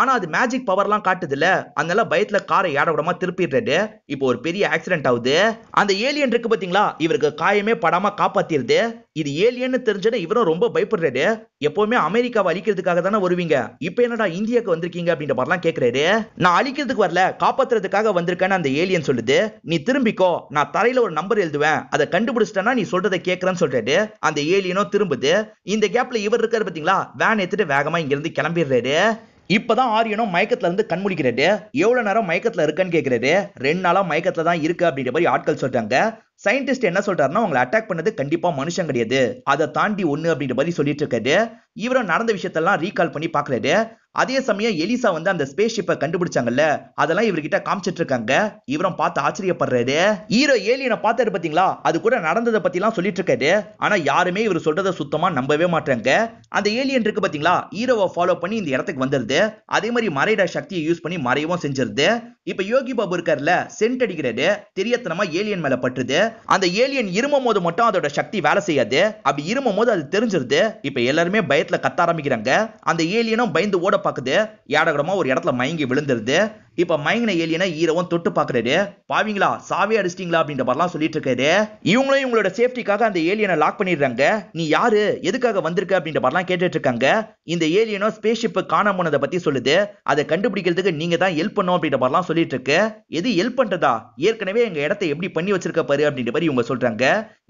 ஆனா அது மேஜிக் பவர்லாம் காட்டுதுல, அதனால பயத்துல காரை ஏடவிடமா திருப்பிடுறாரு. இப்போ ஒரு பெரிய ஆக்சிடென்ட் ஆகுது. அந்த ஏலியன் இருக்கு பாத்தீங்களா, இவருக்கு காயமே படாம காப்பாத்திருது. இது ஏலியன் தெரிஞ்சன இவரும் ரொம்ப பயப்படுறாரு. எப்பவுமே அமெரிக்காவை அழிக்கிறதுக்காக தானே வருவீங்க, இப்ப என்னடா இந்தியாவுக்கு வந்திருக்கீங்க அப்படின்ற மாதிரிலாம் கேட்கிறாரு. நான் அழிக்கிறதுக்கு வரல, காப்பாத்துறதுக்காக வந்திருக்கேன்னு அந்த ஏலியன் சொல்லுது. நீ திரும்பிக்கோ, நான் தரையில ஒரு நம்பர் எழுதுவேன், அதை கண்டுபிடிச்சிட்டேன்னா நீ சொல்றதை கேட்கறேன்னு சொல்றாரு. அந்த ஏலியனும் திரும்புது. இந்த கேப்ல இவர் இருக்காரு பாத்தீங்களா, வேன் எடுத்துட்டு வேகமா இங்க இருந்து கிளம்பிடுறாரு. இப்பதான் ஆரியனும் மயக்கத்துல இருந்து கண்முழிக்கிறாரு. எவ்வளவு நேரம் மயக்கத்துல இருக்குன்னு கேக்குறாரு. 2 நாளா மயக்கத்துல தான் இருக்கு அப்படின்ற மாதிரி ஆட்கள் சொல்றாங்க. சயின்டிஸ்ட் என்ன சொல்றாருன்னா, உங்களை அட்டாக் பண்ணது கண்டிப்பா மனுஷன் கிடையாது, அதை தாண்டி ஒண்ணு அப்படின்ற மாதிரி சொல்லிட்டு இருக்காரு. இவரும் நடந்த விஷயத்தெல்லாம் ரீகால் பண்ணி பாக்குறாரு. அதே சமயம் எலிசா வந்து அந்த ஸ்பேஸ் ஷிப்பை கண்டுபிடிச்சாங்கல்ல, அதெல்லாம் இவர்கிட்ட காமிச்சிட்டு இருக்காங்க. இவரும் பார்த்து ஆச்சரியப்படுறாரு. ஹீரோ ஏலியனை பார்த்தாரு பாத்தீங்களா, அது கூட நடந்ததை பத்தி எல்லாம் சொல்லிட்டு இருக்காரு. ஆனா யாருமே இவர் சொல்றதை சுத்தமா நம்பவே மாட்டாங்க. அந்த ஏலியன் இருக்கு பாத்தீங்களா, ஹீரோவை ஃபாலோ பண்ணி இந்த இடத்துக்கு வந்துருது. அதே மாதிரி மறையிட சக்தியை யூஸ் பண்ணி மறையவும் செஞ்சிருது. இப்ப யோகி பாபு இருக்காருல்ல, சென்ட் அடிக்கிறாரு. தெரியத்தனமா ஏலியன் மேல பட்டுது. அந்த ஏலியன் இருமும் போது மட்டும் அதோட சக்தி வேலை செய்யாது. அப்படி இருமும் போது அது தெரிஞ்சிருது. இப்ப எல்லாருமே பயத்துல கத்த ஆரம்பிக்கிறாங்க. அந்த ஏலியனும் பயந்து ஓட பாக்குது. ஏடகடமா ஒரு இடத்துல மயங்கி விழுந்துருது. இப்ப மயங்கின ஏலியனை ஹீரோவும் தொட்டு பாக்குறாரு. பாவீங்களா, சாவே அடிச்சிட்டீங்களா அப்படின்ற மாதிரிலாம் சொல்லிட்டு இருக்காரு. இவங்களும் இவங்களோட சேஃப்டிக்காக அந்த ஏலியனை லாக் பண்ணிடுறாங்க. நீ யாரு, எதுக்காக வந்திருக்க அப்படின்ற மாதிரிலாம் கேட்டுட்டு இருக்காங்க. இந்த ஏலியனும் ஸ்பேஸ் ஷிப் காணாம போனதை பத்தி சொல்லுது. அதை கண்டுபிடிக்கிறதுக்கு நீங்க தான் ஹெல்ப் பண்ணும் அப்படின்ற மாதிரிலாம் சொல்லிட்டு இருக்கு. எது ஹெல்ப் பண்றதா, ஏற்கனவே எங்க இடத்தை எப்படி பண்ணி வச்சிருக்க பாரு அப்படின்ற மாதிரி இவங்க சொல்றாங்க.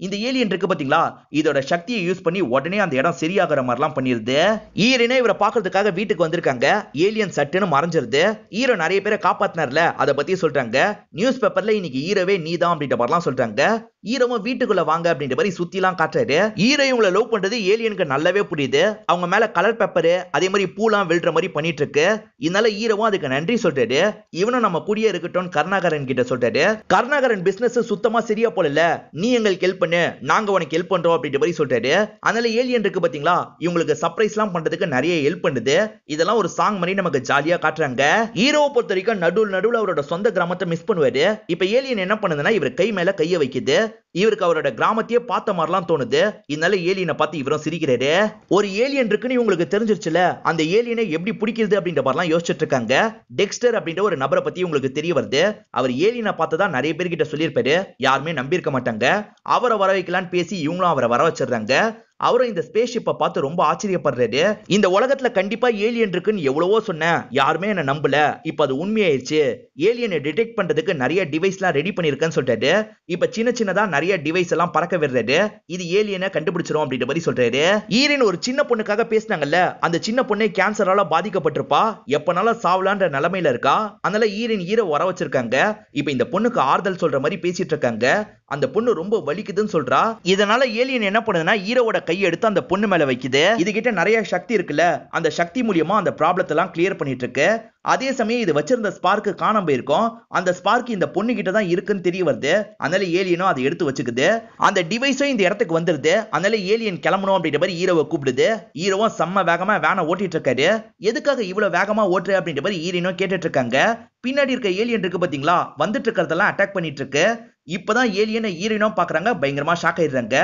இந்த ஏலியன் இருக்கு பாத்தீங்களா, இதோட சக்தியை யூஸ் பண்ணி உடனே அந்த இடம் சரியாகிற மாதிரிலாம் பண்ணிருது. ஈரனே இவரை பாக்குறதுக்காக வீட்டுக்கு வந்திருக்காங்க. ஏலியன் சட்டுன்னு மறைஞ்சிருது. ஹீரோ நிறைய பேரை காப்பாத்தினார்ல, அதை பத்தி சொல்றாங்க. நியூஸ் பேப்பர்ல இன்னைக்கு ஹீரோவே நீதான் அப்படின்ற மாதிரிலாம் சொல்றாங்க. ஹீரோவும் வீட்டுக்குள்ள வாங்க அப்படின்ற மாதிரி சுத்தி எல்லாம் காட்டுறாரு. ஹீரோ இவங்களை லவ் பண்றது ஏலியனுக்கு நல்லாவே புரியுது. அவங்க மேல கலர் பேப்பர் அதே மாதிரி பூலாம் விழுற மாதிரி பண்ணிட்டு இருக்கு. இதனால ஹீரோவும் அதுக்கு நன்றி சொல்றாரு. இவனும் நம்ம கூடிய இருக்கட்டும் கருணாகரன் கிட்ட சொல்றாரு. கருணாகரன் பிசினஸ் சுத்தமா சரியா போல, நீ எங்களுக்கு ஹெல்ப் பண்ணு, நாங்க உனக்கு ஹெல்ப் பண்றோம் அப்படின்ற மாதிரி சொல்றாரு. அதனால ஏலியன் இருக்கு பாத்தீங்களா, இவங்களுக்கு சர்ப்ரைஸ் எல்லாம் பண்றதுக்கு நிறைய ஹெல்ப் பண்ணுது. இதெல்லாம் ஒரு சாங் மாதிரி நமக்கு ஜாலியா காட்டுறாங்க. ஹீரோவை பொறுத்த வரைக்கும் நடுவுல அவரோட சொந்த கிராமத்தை மிஸ் பண்ணுவாரு. இப்ப ஏலியன் என்ன பண்ணுதுன்னா, இவர் கை மேல கைய வைக்குது. இவருக்கு அவரோட கிராமத்தையே பார்த்த மாதிரிலாம் தோணுது. இதனால ஏலியனை பார்த்து இவரும் சிரிக்கிறாரு. ஒரு ஏலியன் இருக்குன்னு இவங்களுக்கு தெரிஞ்சிருச்சுல, அந்த ஏலியனை எப்படி பிடிக்கிறது அப்படின்ற மாதிரிலாம் யோசிச்சுட்டு இருக்காங்க. டெக்ஸ்டர் அப்படின்ற ஒரு நபரை பத்தி உங்களுக்கு தெரிய வருது. அவர் ஏலியனை பார்த்ததா நிறைய பேர்கிட்ட சொல்லியிருப்பாரு. யாருமே நம்பியிருக்க மாட்டாங்க. அவரை வர வைக்கலான்னு பேசி இவங்களும் அவரை வர வச்சிடுறாங்க. அவரும் இந்த ஸ்பேஸ் ஷிப்பை பார்த்து ரொம்ப ஆச்சரியப்படுறாரு. இந்த உலகத்துல கண்டிப்பா ஏலியன் இருக்குன்னு எவ்வளவோ சொன்னேன், யாருமே என்ன நம்பல. இப்ப அது உண்மையாயிருச்சு. ஏலியனை டிடெக்ட் பண்றதுக்கு நிறைய டிவைஸ் எல்லாம் ரெடி பண்ணிருக்கேன்னு சொல்றாரு. இப்ப சின்னதா நிறைய டிவைஸ் எல்லாம் பறக்க விடுறாரு. இது ஏலியனை கண்டுபிடிச்சிரும் அப்படின்ற மாதிரி சொல்றாரு. ஈரன் ஒரு சின்ன பொண்ணுக்காக பேசினாங்கல்ல, அந்த சின்ன பொண்ணு கேன்சரால பாதிக்கப்பட்டிருப்பா. எப்பனாலும் சாவலான்ற நிலைமையில இருக்கா. அதனால ஈரன் வர வச்சிருக்காங்க. இப்ப இந்த பொண்ணுக்கு ஆறுதல் சொல்ற மாதிரி பேசிட்டு இருக்காங்க. அந்த பொண்ணு ரொம்ப வலிக்குதுன்னு சொல்றா. இதனால ஏலியன் என்ன பண்ணுதுன்னா, ஹீரோவோட கையை எடுத்து அந்த பொண்ணு மேல வைக்குது. இது கிட்ட நிறைய சக்தி இருக்குல்ல, அந்த சக்தி மூலியமா அந்த ப்ராப்ளத்தை எல்லாம் கிளியர் பண்ணிட்டு இருக்கு. அதே சமயம் இது வச்சிருந்த ஸ்பார்க் காணாம போயிருக்கும். அந்த ஸ்பார்க் இந்த பொண்ணு கிட்ட தான் இருக்குன்னு தெரிய வருது. அதனால ஏலியனும் அதை எடுத்து வச்சுக்குது. அந்த டிவைஸும் இந்த இடத்துக்கு வந்துருது. அதனால ஏலியன் கிளம்பணும் அப்படின்ற மாதிரி ஹீரோவை கூப்பிடுது. ஹீரோவும் செம்ம வேகமா வேனை ஓட்டிட்டு இருக்காரு. எதுக்காக இவ்வளவு வேகமா ஓட்டுற அப்படின்ற மாதிரி ஹீரோனும் கேட்டுட்டு இருக்காங்க. பின்னாடி இருக்க ஏலியன் இருக்கு பாத்தீங்களா, வந்துட்டு இருக்கிறதெல்லாம் அட்டாக் பண்ணிட்டு இருக்கு. இப்பதான் ஏலியனை ஹீரோனும் பாக்குறாங்க. பயங்கரமா ஷாக் ஆயிடுறாங்க.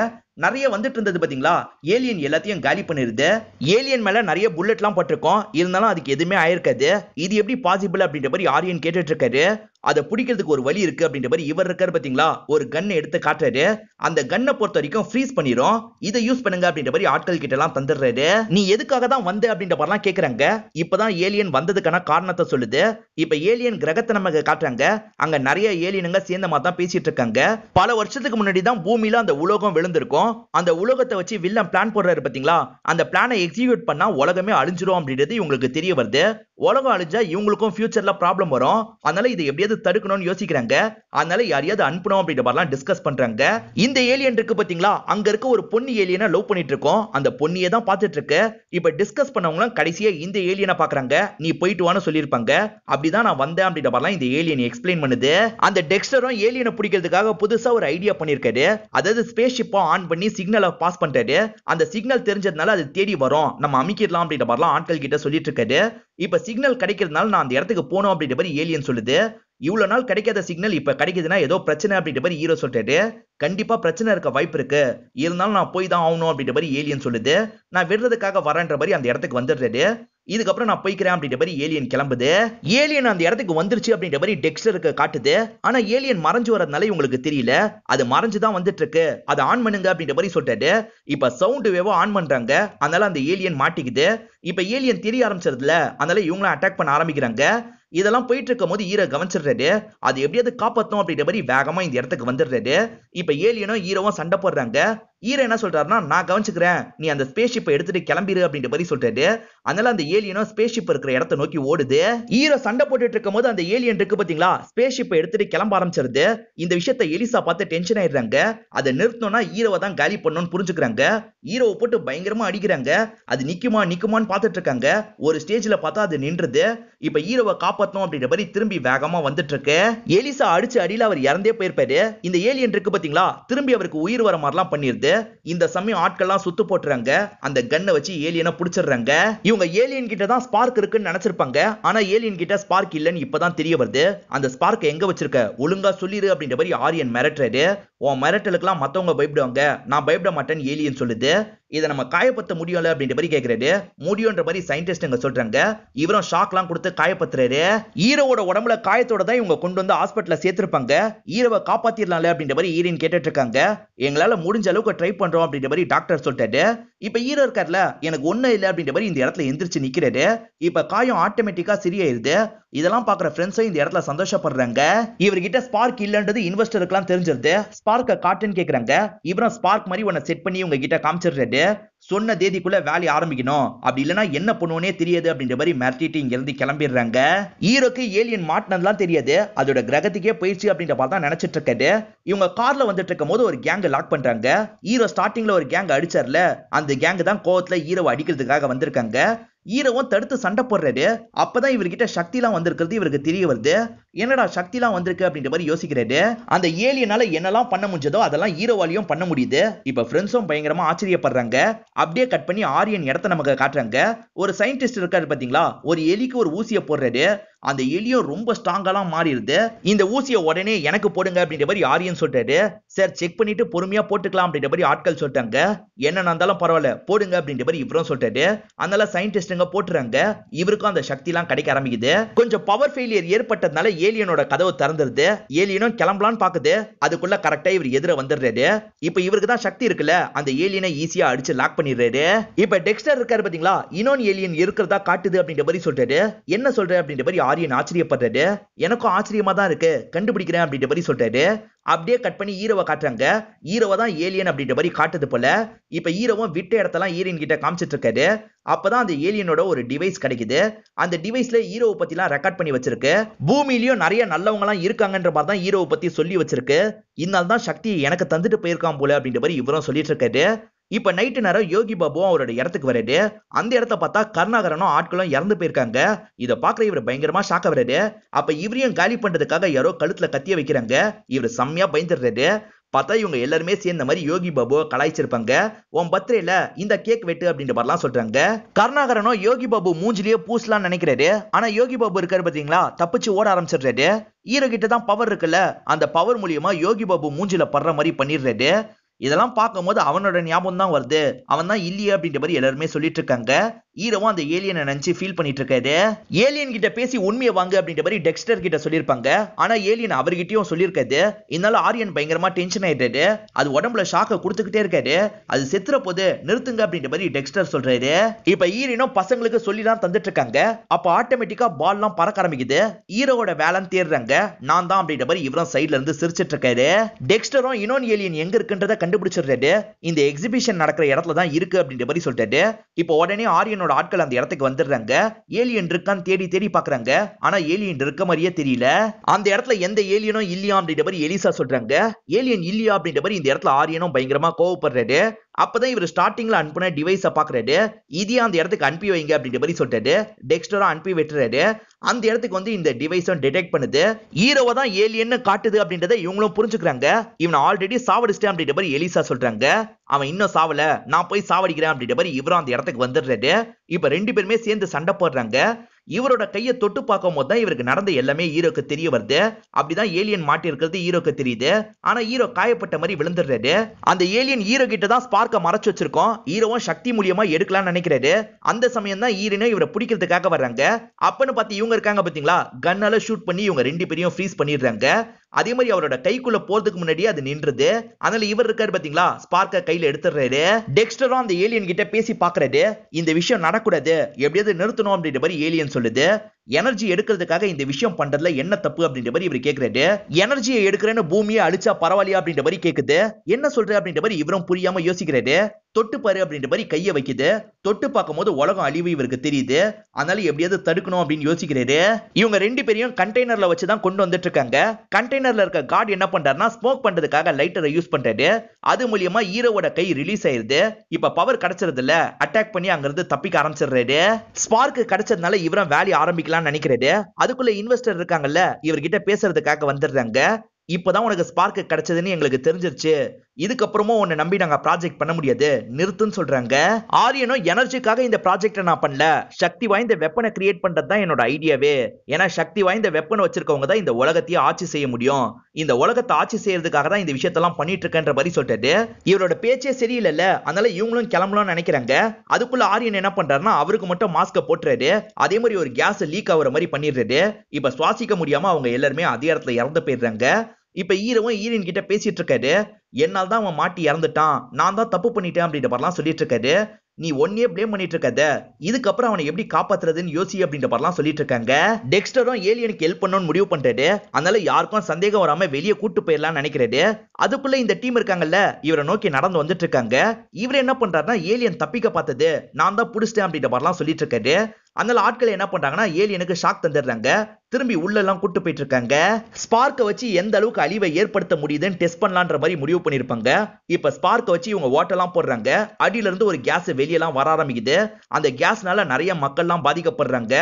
நிறைய வந்துட்டு இருந்தது பாத்தீங்களா, ஏலியன் எல்லாத்தையும் காலி பண்ணிருது. ஏலியன் மேல நிறைய புல்லட் எல்லாம் பட்டிருக்கும். இருந்தாலும் அதுக்கு எதுவுமே ஆயிருக்காது. இது எப்படி பாசிபிள் அப்படின்ற மாதிரி ஆரியன் கேட்டுட்டு இருக்காரு. அதை பிடிக்கிறதுக்கு ஒரு வழி இருக்கு அப்படின்ற மாதிரி இவர் இருக்காரு பாத்தீங்களா, ஒரு கன்னை எடுத்து காட்டுறாரு. அந்த கன்னை பொறுத்த வரைக்கும் ஃப்ரீஸ் பண்ணிரும். இதை யூஸ் பண்ணுங்க அப்படின்ற மாதிரி ஆட்கள் கிட்ட எல்லாம் தந்துடுறாரு. நீ எதுக்காக தான் வந்த அப்படின்ற மாதிரிலாம் கேக்குறாங்க. இப்பதான் ஏலியன் வந்ததுக்கான காரணத்தை சொல்லுது. இப்ப ஏலியன் கிரகத்தை நமக்கு காட்டுறாங்க. அங்க நிறைய ஏலியனுங்க சேர்ந்த மாதிரி தான் பேசிட்டு இருக்காங்க. பல வருஷத்துக்கு முன்னாடி தான் பூமியில அந்த உலகம் விழுந்திருக்கும். அந்த உலகத்தை வச்சு வில்லன் பிளான் போடுறாரு பாத்தீங்களா, அந்த பிளானை எக்ஸிக்யூட் பண்ணா உலகமே அழிஞ்சிரும் அப்படின்றது இவங்களுக்கு தெரிய வருது. உலகம் அழிஞ்சா இவங்களுக்கும் ஃபியூச்சர்ல ப்ராப்ளம் வரும். அதனால இதை எப்படியாவது தடுக்கணும்னு யோசிக்கிறாங்க. அதனால யாரையாவது அனுப்பணும் அப்படின்ற மாதிரிலாம் டிஸ்கஸ் பண்றாங்க. இந்த ஏலியன் இருக்கு பாத்தீங்களா, அங்க இருக்க ஒரு பொண்ணு ஏலியனை லவ் பண்ணிட்டு இருக்கோம். அந்த பொண்ணியை தான் பார்த்துட்டு இருக்கு. இப்ப டிஸ்கஸ் பண்ணவங்களும் கடைசியா இந்த ஏலியனை பாக்குறாங்க. நீ போயிட்டு வான்னு சொல்லியிருப்பாங்க. அப்படிதான் நான் வந்தேன் அப்படின்ற மாதிரிலாம் இந்த ஏலியன் எக்ஸ்பிளைன் பண்ணுது. அந்த டெக்ஸ்டரும் ஏலியனை பிடிக்கிறதுக்காக புதுசா ஒரு ஐடியா பண்ணிருக்காரு. அதாவது ஸ்பேஸ் ஷிப்பை ஆன் பண்ணி சிக்னலை பாஸ் பண்றாரு. அந்த சிக்னல் தெரிஞ்சதுனால அது தேடி வரும், நம்ம அமைக்கிடலாம் அப்படின்ற மாதிரிலாம் ஆட்கள் கிட்ட சொல்லிட்டு இருக்காரு. இப்ப சிக்னல் கிடைக்கிறதுனால நான் அந்த இடத்துக்கு போனோம் அப்படின்ற மாதிரி ஏலியன் சொல்லுது. இவ்வளவு நாள் கிடைக்காத சிக்னல் இப்ப கிடைக்குதுன்னா ஏதோ பிரச்சனை அப்படின்ற மாதிரி ஹீரோ சொல்றாரு. கண்டிப்பா பிரச்சனை இருக்க வாய்ப்பு இருக்கு, இருந்தாலும் நான் போய் தான் ஆகணும் அப்படின்ற மாதிரி ஏலியன் சொல்லுது. நான் விடுறதுக்காக வரேன்ற மாதிரி அந்த இடத்துக்கு வந்துடுறாரு. இதுக்கப்புறம் நான் போய்க்கிறேன் அப்படின்ற மாதிரி ஏலியன் கிளம்புது. ஏலியன் அந்த இடத்துக்கு வந்துருச்சு அப்படின்ற மாதிரி டெக்ஸ்டருக்கு காட்டுது. ஆனா ஏலியன் மறைஞ்சு வரதுனால இவங்களுக்கு தெரியல. அது மறைஞ்சுதான் வந்துட்டு இருக்கு, அதை ஆன் பண்ணுங்க அப்படின்ற மாதிரி சொல்றாரு. இப்ப சவுண்ட் வேவோ ஆன் பண்றாங்க. அதனால அந்த ஏலியன் மாட்டிக்குது. இப்ப ஏலியன் தெரிய ஆரம்பிச்சதுல அதனால இவங்களும் அட்டாக் பண்ண ஆரம்பிக்கிறாங்க. இதெல்லாம் போயிட்டு இருக்கும் போது ஹீரோ கவனிச்சிடுறாரு. அது எப்படியாவது காப்பாத்தணும் அப்படின்ற மாதிரி வேகமா இந்த இடத்துக்கு வந்துடுறாரு. இப்ப ஏலியனும் ஹீரோவும் சண்டை போடுறாங்க. ஹீரோ என்ன சொல்றாருன்னா, நான் கவனிச்சுக்கிறேன், நீ அந்த ஸ்பேஸ் ஷிப்பை எடுத்துட்டு கிளம்பிடு அப்படின்ற மாதிரி சொல்றாரு. அதனால அந்த ஏலியனும் ஸ்பேஸ் ஷிப் இருக்கிற இடத்தை நோக்கி ஓடுது. ஹீரோ சண்டை போட்டுட்டு இருக்கும் போது அந்த ஏலியன் இருக்கு பாத்தீங்களா, ஸ்பேஸ் ஷிப்பை எடுத்துட்டு கிளம்ப ஆரம்பிச்சிருது. இந்த விஷயத்தை எலிசா பார்த்து டென்ஷன் ஆயிடுறாங்க. அதை நிறுத்தணும்னா ஹீரோவை தான் காலி பண்ணணும்னு புரிஞ்சுக்கிறாங்க. ஹீரோவை போட்டு பயங்கரமா அடிக்கிறாங்க. அது நிக்குமான்னு பார்த்துட்டு இருக்காங்க. ஒரு ஸ்டேஜ்ல பார்த்தா அது நின்றுது. இப்ப ஹீரோவை காப்பாத்தணும் அப்படின்ற மாதிரி திரும்பி வேகமா வந்துட்டு இருக்கு. எலிசா அடிச்சு அடியில அவர் இறந்தே போயிருப்பாரு. இந்த ஏலியன் இருக்கு பாத்தீங்களா, திரும்பி அவருக்கு உயிர் வர மாதிரிலாம் பண்ணிருது. இந்த சமயம் ஆட்கள்லாம் சுத்து போட்டுறாங்க. அந்த கன்னை வச்சு ஏலியனை புடிச்சிடுறாங்க. இவங்க ஏலியன் கிட்ட தான் ஸ்பார்க் இருக்குன்னு நினைச்சிருப்பாங்க. ஆனா ஏலியன் கிட்ட ஸ்பார்க் இல்லன்னு இப்பதான் தெரிய வருது. அந்த ஸ்பார்க் எங்க வச்சிருக்க, ஒழுங்கா சொல்லிரு அப்படின்ற மாதிரி ஆரியன் மிரட்டுறாரு. உன் மிரட்டலுக்குலாம் மத்தவங்க பயப்படுவாங்க, நான் பயப்பட மாட்டேன்னு ஏலியன் சொல்லுது. இதை நம்ம காயப்படுத்த முடியல அப்படின்ற மாதிரி கேட்கிறாரு. முடியுன்ற மாதிரி சயின்டிஸ்ட் சொல்றாங்க. இவரும் ஷாக்லாம் கொடுத்து காயப்படுத்துறாரு. ஹீரோவோட உடம்புல காயத்தோட தான் இவங்க கொண்டு வந்து ஹாஸ்பிட்டல்ல சேர்த்திருப்பாங்க. ஹீரோவை காப்பாத்திரலாம்ல அப்படின்ற மாதிரி ஹீரோயின் கேட்டுட்டு இருக்காங்க. எங்களால முடிஞ்ச அளவுக்கு ட்ரை பண்றோம் அப்படின்ற மாதிரி டாக்டர் சொல்லிட்டாரு. இப்ப ஹீரோ இருக்கார்ல, எனக்கு ஒண்ணும் இல்லை அப்படின்ற மாதிரி இந்த இடத்துல எந்திரிச்சு நிக்கிறாரு. இப்ப காயம் ஆட்டோமேட்டிக்கா சரியாயிருது. இதெல்லாம் பாக்குற ஃப்ரெண்ட்ஸும் இந்த இடத்துல சந்தோஷப்படுறாங்க. இவர்கிட்ட ஸ்பார்க் இல்லன்றது இன்வெஸ்டருக்குலாம் தெரிஞ்சிருது. ஸ்பார்க்க காட்டுன்னு கேக்குறாங்க. இவரும் ஸ்பார்க் மாதிரி ஒன்ன செட் பண்ணி உங்க கிட்ட காமிச்சிடுறாரு. சொன்ன தேதிக்குள்ள வேலையை ஆரம்பிக்கணும், அப்படி இல்லைன்னா என்ன பண்ணுவோனே தெரியாது அப்படின்ற மாதிரி மிரட்டிட்டு இங்க இருந்து கிளம்பிடுறாங்க. ஹீரோக்கு ஏலியன் மாட்டினதுலாம் தெரியாது, அதோட கிரகத்துக்கே போயிடுச்சு அப்படின்ற பார்த்தா நினைச்சிட்டு இருக்காரு. இவங்க கார்ல வந்துட்டு இருக்கும் போது ஒரு கேங் லாக் பண்றாங்க. ஹீரோ ஸ்டார்டிங்ல ஒரு கேங் அடிச்சார்ல, அந்த கேங் தான் கோவத்துல ஹீரோவை அடிக்கிறதுக்காக வந்திருக்காங்க. ஹீரோவும் தடுத்து சண்டை போடுறாரு. அப்பதான் இவர்கிட்ட சக்திலாம் வந்திருக்கிறது இவருக்கு தெரிய வருது. என்னடா சக்திலாம் வந்திருக்கு அப்படின்ற மாதிரி யோசிக்கிறாரு. அந்த ஏலியனால என்னெல்லாம் பண்ண முடிஞ்சதோ அதெல்லாம் ஹீரோவாலையும் பண்ண முடியுது. இப்ப ஃப்ரெண்ட்ஸும் பயங்கரமா ஆச்சரியப்படுறாங்க. அப்படியே கட் பண்ணி ஆரியன் இடத்த நமக்கு காட்டுறாங்க. ஒரு சயின்டிஸ்ட் இருக்காரு பாத்தீங்களா, ஒரு எலிக்கு ஒரு ஊசியை போடுறாரு. அந்த எலியும் ரொம்ப ஸ்ட்ராங்காலாம் மாறிடுது. இந்த ஊசியை உடனே எனக்கு போடுங்க அப்படின்ற மாதிரி ஆரியன் சொல்றாரு. சார் செக் பண்ணிட்டு பொறுமையா போட்டுக்கலாம் அப்படின்ற மாதிரி ஆட்கள் சொல்லிட்டாங்க. என்ன இருந்தாலும் பரவாயில்ல போடுங்க அப்படின்ற மாதிரி இவரும் சொல்றாரு. அதனால சயின்டிஸ்டுங்க போட்டுறாங்க. இவருக்கும் அந்த சக்தி எல்லாம் கிடைக்க ஆரம்பிக்குது. கொஞ்சம் பவர் ஃபெயிலியர் ஏற்பட்டதுனால ஏலியனோட கதவு திறந்துருது. ஏலியனும் கிளம்பலான்னு பாக்குது. அதுக்குள்ள கரெக்டா இவர் எதிர வந்துடுறாரு. இப்ப இவருக்கு தான் சக்தி இருக்குல்ல, அந்த ஏலியனை ஈஸியா அடிச்சு லாக் பண்ணிடுறாரு. இப்ப டெக்ஸ்டர் இருக்காரு பாத்தீங்களா, இன்னொன்னு ஏலியன் இருக்கிறதா காட்டுது அப்படின்ற மாதிரி சொல்றாரு. என்ன சொல்ற அப்படின்ற மாதிரி ஆரியன் ஆச்சரியப்படுறாரு. எனக்கும் ஆச்சரியமா தான் இருக்கு, கண்டுபிடிக்கிறேன் அப்படின்ற மாதிரி சொல்றாரு. அப்படியே கட் பண்ணி ஹீரோவை காட்டுறாங்க. ஹீரோவை தான் ஏலியன் அப்படின்ற மாதிரி காட்டுது போல. இப்ப ஹீரோவும் விட்ட இடத்தெல்லாம் ஏலியன் கிட்ட காமிச்சிட்டு இருக்காரு. அப்பதான் அந்த ஏலியனோட ஒரு டிவைஸ் கிடைக்குது. அந்த டிவைஸ்ல ஹீரோவை பத்தி எல்லாம் ரெக்கார்ட் பண்ணி வச்சிருக்கு. பூமியிலயும் நிறைய நல்லவங்க எல்லாம் இருக்காங்கன்ற மாதிரி தான் ஹீரோவை பத்தி சொல்லி வச்சிருக்கு. இதனால தான் சக்தியை எனக்கு தந்துட்டு போயிருக்கான் போல அப்படின்ற மாதிரி இவரும் சொல்லிட்டு இருக்காரு. இப்ப நைட்டு நேரம் யோகி பாபுவும் அவரோட இடத்துக்கு வராரு. அந்த இடத்த பார்த்தா கருணாகரனும் ஆட்களும் இறந்து போயிருக்காங்க. இதை பாக்குற இவர் பயங்கரமா ஷாக்க வராரு. அப்ப இவரையும் காலி பண்றதுக்காக யாரோ கழுத்துல கத்திய வைக்கிறாங்க. இவர் செம்மையா பயந்துடுறாரு. பார்த்தா இவங்க எல்லாருமே சேர்ந்த மாதிரி யோகி பாபுவை கலாய்ச்சிருப்பாங்க. உன் பர்த்டேல இந்த கேக் வெட்டு அப்படின்ற மாதிரிலாம் சொல்றாங்க. கருணாகரனும் யோகி பாபு மூஞ்சிலேயே பூசலாம் நினைக்கிறாரு. ஆனா யோகி பாபு இருக்காரு பாத்தீங்களா, தப்பிச்சு ஓட ஆரம்பிச்சிடுறாரு. ஹீரோ கிட்ட தான் பவர் இருக்குல்ல, அந்த பவர் மூலியமா யோகி பாபு மூஞ்சில படுற மாதிரி பண்ணிடுறாரு. இதெல்லாம் பார்க்கும்போது அவனோட ஞாபகம் தான் வருது. அவன் தான் இல்லையே அப்படின்ற மாதிரி எல்லாருமே சொல்லிட்டு இருக்காங்க. ஹீரோவும் அந்த ஏலியனை நினைச்சு ஃபீல் பண்ணிட்டு இருக்காரு. ஏலியன் கிட்ட பேசி உண்மையை வாங்க அப்படின்ற மாதிரி டெக்ஸ்டர் கிட்ட சொல்லிருப்பாங்க. ஆனா ஏலியன் அவர்கிட்டயும் சொல்லியிருக்காது. இதனால ஆரியன் பயங்கரமா டென்ஷன் ஆயிட்டாரு. அது உடம்புல ஷாக்க கொடுத்துக்கிட்டே இருக்காரு. அது செத்துற போது நிறுத்துங்க அப்படின்ற மாதிரி டெக்ஸ்டர் சொல்றாரு. இப்ப ஹீரோனும் பசங்களுக்கு சொல்லி தான் தந்துட்டு இருக்காங்க. அப்ப ஆட்டோமேட்டிக்கா பால் எல்லாம் பறக்க ஆரம்பிக்குது. ஹீரோவோட வேலைன்னு தேடுறாங்க. நான் தான் அப்படின்ற மாதிரி இவரும் சைடுல இருந்து சிரிச்சிட்டு இருக்காரு. டெக்ஸ்டரும் இன்னொன்னு ஏலியன் எங்க இருக்குன்றத கண்டுபிடிச்சிடுறாரு. இந்த எக்ஸிபிஷன் நடக்கிற இடத்துல தான் இருக்கு அப்படின்ற மாதிரி சொல்லிட்டாரு. இப்போ உடனே ஆரியனோட ஆட்கள் அந்த இடத்துக்கு வந்துடுறாங்க. ஏலியன் இருக்கான்னு தேடி தேடி பாக்குறாங்க. ஆனா ஏலியன் இருக்க மாதிரியே தெரியல. அந்த இடத்துல எந்த ஏலியனும் இல்லையா அப்படின்ற மாதிரி எலிசா சொல்றாங்க. ஏலியன் இல்லையா அப்படின்ற மாதிரி இந்த இடத்துல ஆரியனும் பயங்கரமா கோவப்படுறாரு. அப்பதான் இவர் ஸ்டார்டிங்ல அனுப்பின டிவைஸ பாக்குறாரு. இதே அந்த இடத்துக்கு அனுப்பி வைங்க அப்படின்ற மாதிரி சொல்லிட்டாரு. டெக்ஸ்டரும் அனுப்பி விட்டுறாரு. அந்த இடத்துக்கு வந்து இந்த டிவைஸும் டிடெக்ட் பண்ணுது. ஹீரோவை தான் ஏலியன் காட்டுது அப்படின்றத இவங்களும் புரிஞ்சுக்கிறாங்க. இவன் ஆல்ரெடி சாவடிச்சிட்டேன் அப்படின்ற மாதிரி எலிசா சொல்றாங்க. அவன் இன்னும் சாவல, நான் போய் சாவடிக்கிறேன் அப்படின்ற மாதிரி இவரும் அந்த இடத்துக்கு வந்துடுறாரு. இப்ப ரெண்டு பேருமே சேர்ந்து சண்டை போடுறாங்க. இவரோட கையை தொட்டு பார்க்கும் போது தான் இவருக்கு நடந்த எல்லாமே ஹீரோக்கு தெரிய வருது. அப்படிதான் ஏலியன் மாட்டி இருக்கிறது ஹீரோக்கு தெரியுது. ஆனா ஹீரோ காயப்பட்ட மாதிரி விழுந்துடுறாரு. அந்த ஏலியன் ஹீரோ கிட்ட தான் ஸ்பார்க்க மறைச்சு வச்சிருக்கோம். ஹீரோவும் சக்தி மூலியமா எடுக்கலாம்னு நினைக்கிறாரு. அந்த சமயம் தான் ஹீரோனும் இவரை பிடிக்கிறதுக்காக வர்றாங்க. அப்பன்னு பார்த்து இவங்க இருக்காங்க பாத்தீங்களா, கன்னால ஷூட் பண்ணி இவங்க ரெண்டு பேரையும் ஃப்ரீஸ் பண்ணிடுறாங்க. அதே மாதிரி அவரோட கைக்குள்ள போறதுக்கு முன்னாடியே அது நின்றுது. அதனால இவர் இருக்காரு பாத்தீங்களா, ஸ்பார்க்க கையில எடுத்துறாரு. டெக்ஸ்டரும் அந்த ஏலியன் கிட்ட பேசி பாக்குறாரு. இந்த விஷயம் நடக்கூடாது, எப்படியாவது நிறுத்தணும் அப்படின்ற மாதிரி ஏலியன் சொல்லுது. எனர்ஜி எடுக்கிறதுக்காக இந்த விஷயம் பண்றதுல என்ன தப்பு அப்படின்ற மாதிரி இவர் கேக்குறாரு. எனர்ஜியை எடுக்கிறேன்னு பூமியை அழிச்சா பரவாயில்லையா அப்படின்ற மாதிரி கேக்குது. என்ன சொல்ற அப்படின்ற மாதிரி இவரும் புரியாம யோசிக்கிறாரு. தொட்டு பாரு அப்படின்ற மாதிரி கையை வைக்குது. தொட்டு பார்க்கும் போது உலகம் அழிவு இவருக்கு தெரியுது. அதனால எப்படியாவது தடுக்கணும் அப்படின்னு யோசிக்கிறாரு. இவங்க ரெண்டு பேரையும் கண்டெய்னர்ல வச்சுதான் கொண்டு வந்துட்டு இருக்காங்க. கண்டெய்னர்ல இருக்க கார்டு என்ன பண்றாருன்னா, ஸ்மோக் பண்றதுக்காக லைட்டரை யூஸ் பண்றாரு. அது மூலியமா ஹீரோவோட கை ரிலீஸ் ஆயிருது. இப்ப பவர் கிடைச்சது இல்ல, அட்டாக் பண்ணி அங்க இருந்து தப்பிக்க ஆரம்பிச்சிடுறாரு. ஸ்பார்க் கிடைச்சதுனால இவரும் வேலையை ஆரம்பிக்கலாம்னு நினைக்கிறாரு. அதுக்குள்ள இன்வெஸ்டர் இருக்காங்கல்ல, இவர்கிட்ட பேசுறதுக்காக வந்துடுறாங்க. இப்பதான் உனக்கு ஸ்பார்க் கிடைச்சதுன்னு எங்களுக்கு தெரிஞ்சிருச்சு. இதுக்கப்புறமும் உன்னை நம்பி நாங்க ப்ராஜெக்ட் பண்ண முடியாது, நிறுத்துன்னு சொல்றாங்க. ஆரியனும் எனர்ஜிக்காக இந்த ப்ராஜெக்டை நான் பண்ணல, சக்தி வாய்ந்த வெப்பனை கிரியேட் பண்றது தான் என்னோட ஐடியாவே. ஏன்னா சக்தி வாய்ந்த வெப்பனை வச்சிருக்கவங்க தான் இந்த உலகத்தையே ஆட்சி செய்ய முடியும். இந்த உலகத்தை ஆட்சி செய்யறதுக்காக தான் இந்த விஷயத்தெல்லாம் பண்ணிட்டு இருக்கேன்ற மாதிரி சொல்லிட்டு இவரோட பேச்சே சரியில்லைல்ல, அதனால இவங்களும் கிளம்பலாம்னு நினைக்கிறாங்க. அதுக்குள்ள ஆரியன் என்ன பண்றாருன்னா, அவருக்கு மட்டும் மாஸ்க போட்டுறாரு. அதே மாதிரி ஒரு கேஸ் லீக் ஆகுற மாதிரி பண்ணிடுறாரு. இப்ப சுவாசிக்க முடியாம அவங்க எல்லாருமே அதே இடத்துல இறந்து போயிடுறாங்க. இப்ப ஹீரோவும் ஹீரோயின் கிட்ட பேசிட்டு இருக்காரு. என்னால் தான் அவன் மாட்டி இறந்துட்டான், நான் தான் தப்பு பண்ணிட்டேன் அப்படின்ற மாதிரிலாம் சொல்லிட்டு இருக்காரு. நீ ஒன்னே பிளேம் பண்ணிட்டு இருக்காத, இதுக்கப்புறம் அவனை எப்படி காப்பாத்துறதுன்னு யோசி அப்படின்ற மாதிரிலாம் சொல்லிட்டு இருக்காங்க. டெக்ஸ்டரும் ஏலியனுக்கு ஹெல்ப் பண்ணணும்னு முடிவு பண்றாரு. அதனால யாருக்கும் சந்தேகம் வராம வெளியே கூட்டு போயிடலாம்னு நினைக்கிறாரு. அதுக்குள்ள இந்த டீம் இருக்காங்கல்ல, இவரை நோக்கி நடந்து வந்துட்டு இருக்காங்க. இவர் என்ன பண்றாருன்னா, ஏலியன் தப்பிக்க பார்த்தது நான் தான் புடிச்சிட்டேன் அப்படின்ற மாதிரிலாம் சொல்லிட்டு இருக்காரு. அதனால ஆட்கள் என்ன பண்றாங்கன்னா, ஏலியனுக்கு ஷாக் தந்துடுறாங்க. திரும்பி உள்ள எல்லாம் கூட்டு போயிட்டு இருக்காங்க. ஸ்பார்க்க வச்சு எந்த அளவுக்கு அழிவை ஏற்படுத்த முடியுதுன்னு டெஸ்ட் பண்ணலான்ற மாதிரி முடிவு பண்ணிருப்பாங்க. இப்ப ஸ்பார்க்க வச்சு இவங்க ஓட்டெல்லாம் போடுறாங்க. அடியில இருந்து ஒரு கேஸ் வெளியெல்லாம் வர ஆரம்பிக்குது. அந்த கேஸ்னால நிறைய மக்கள்லாம் பாதிக்கப்படுறாங்க.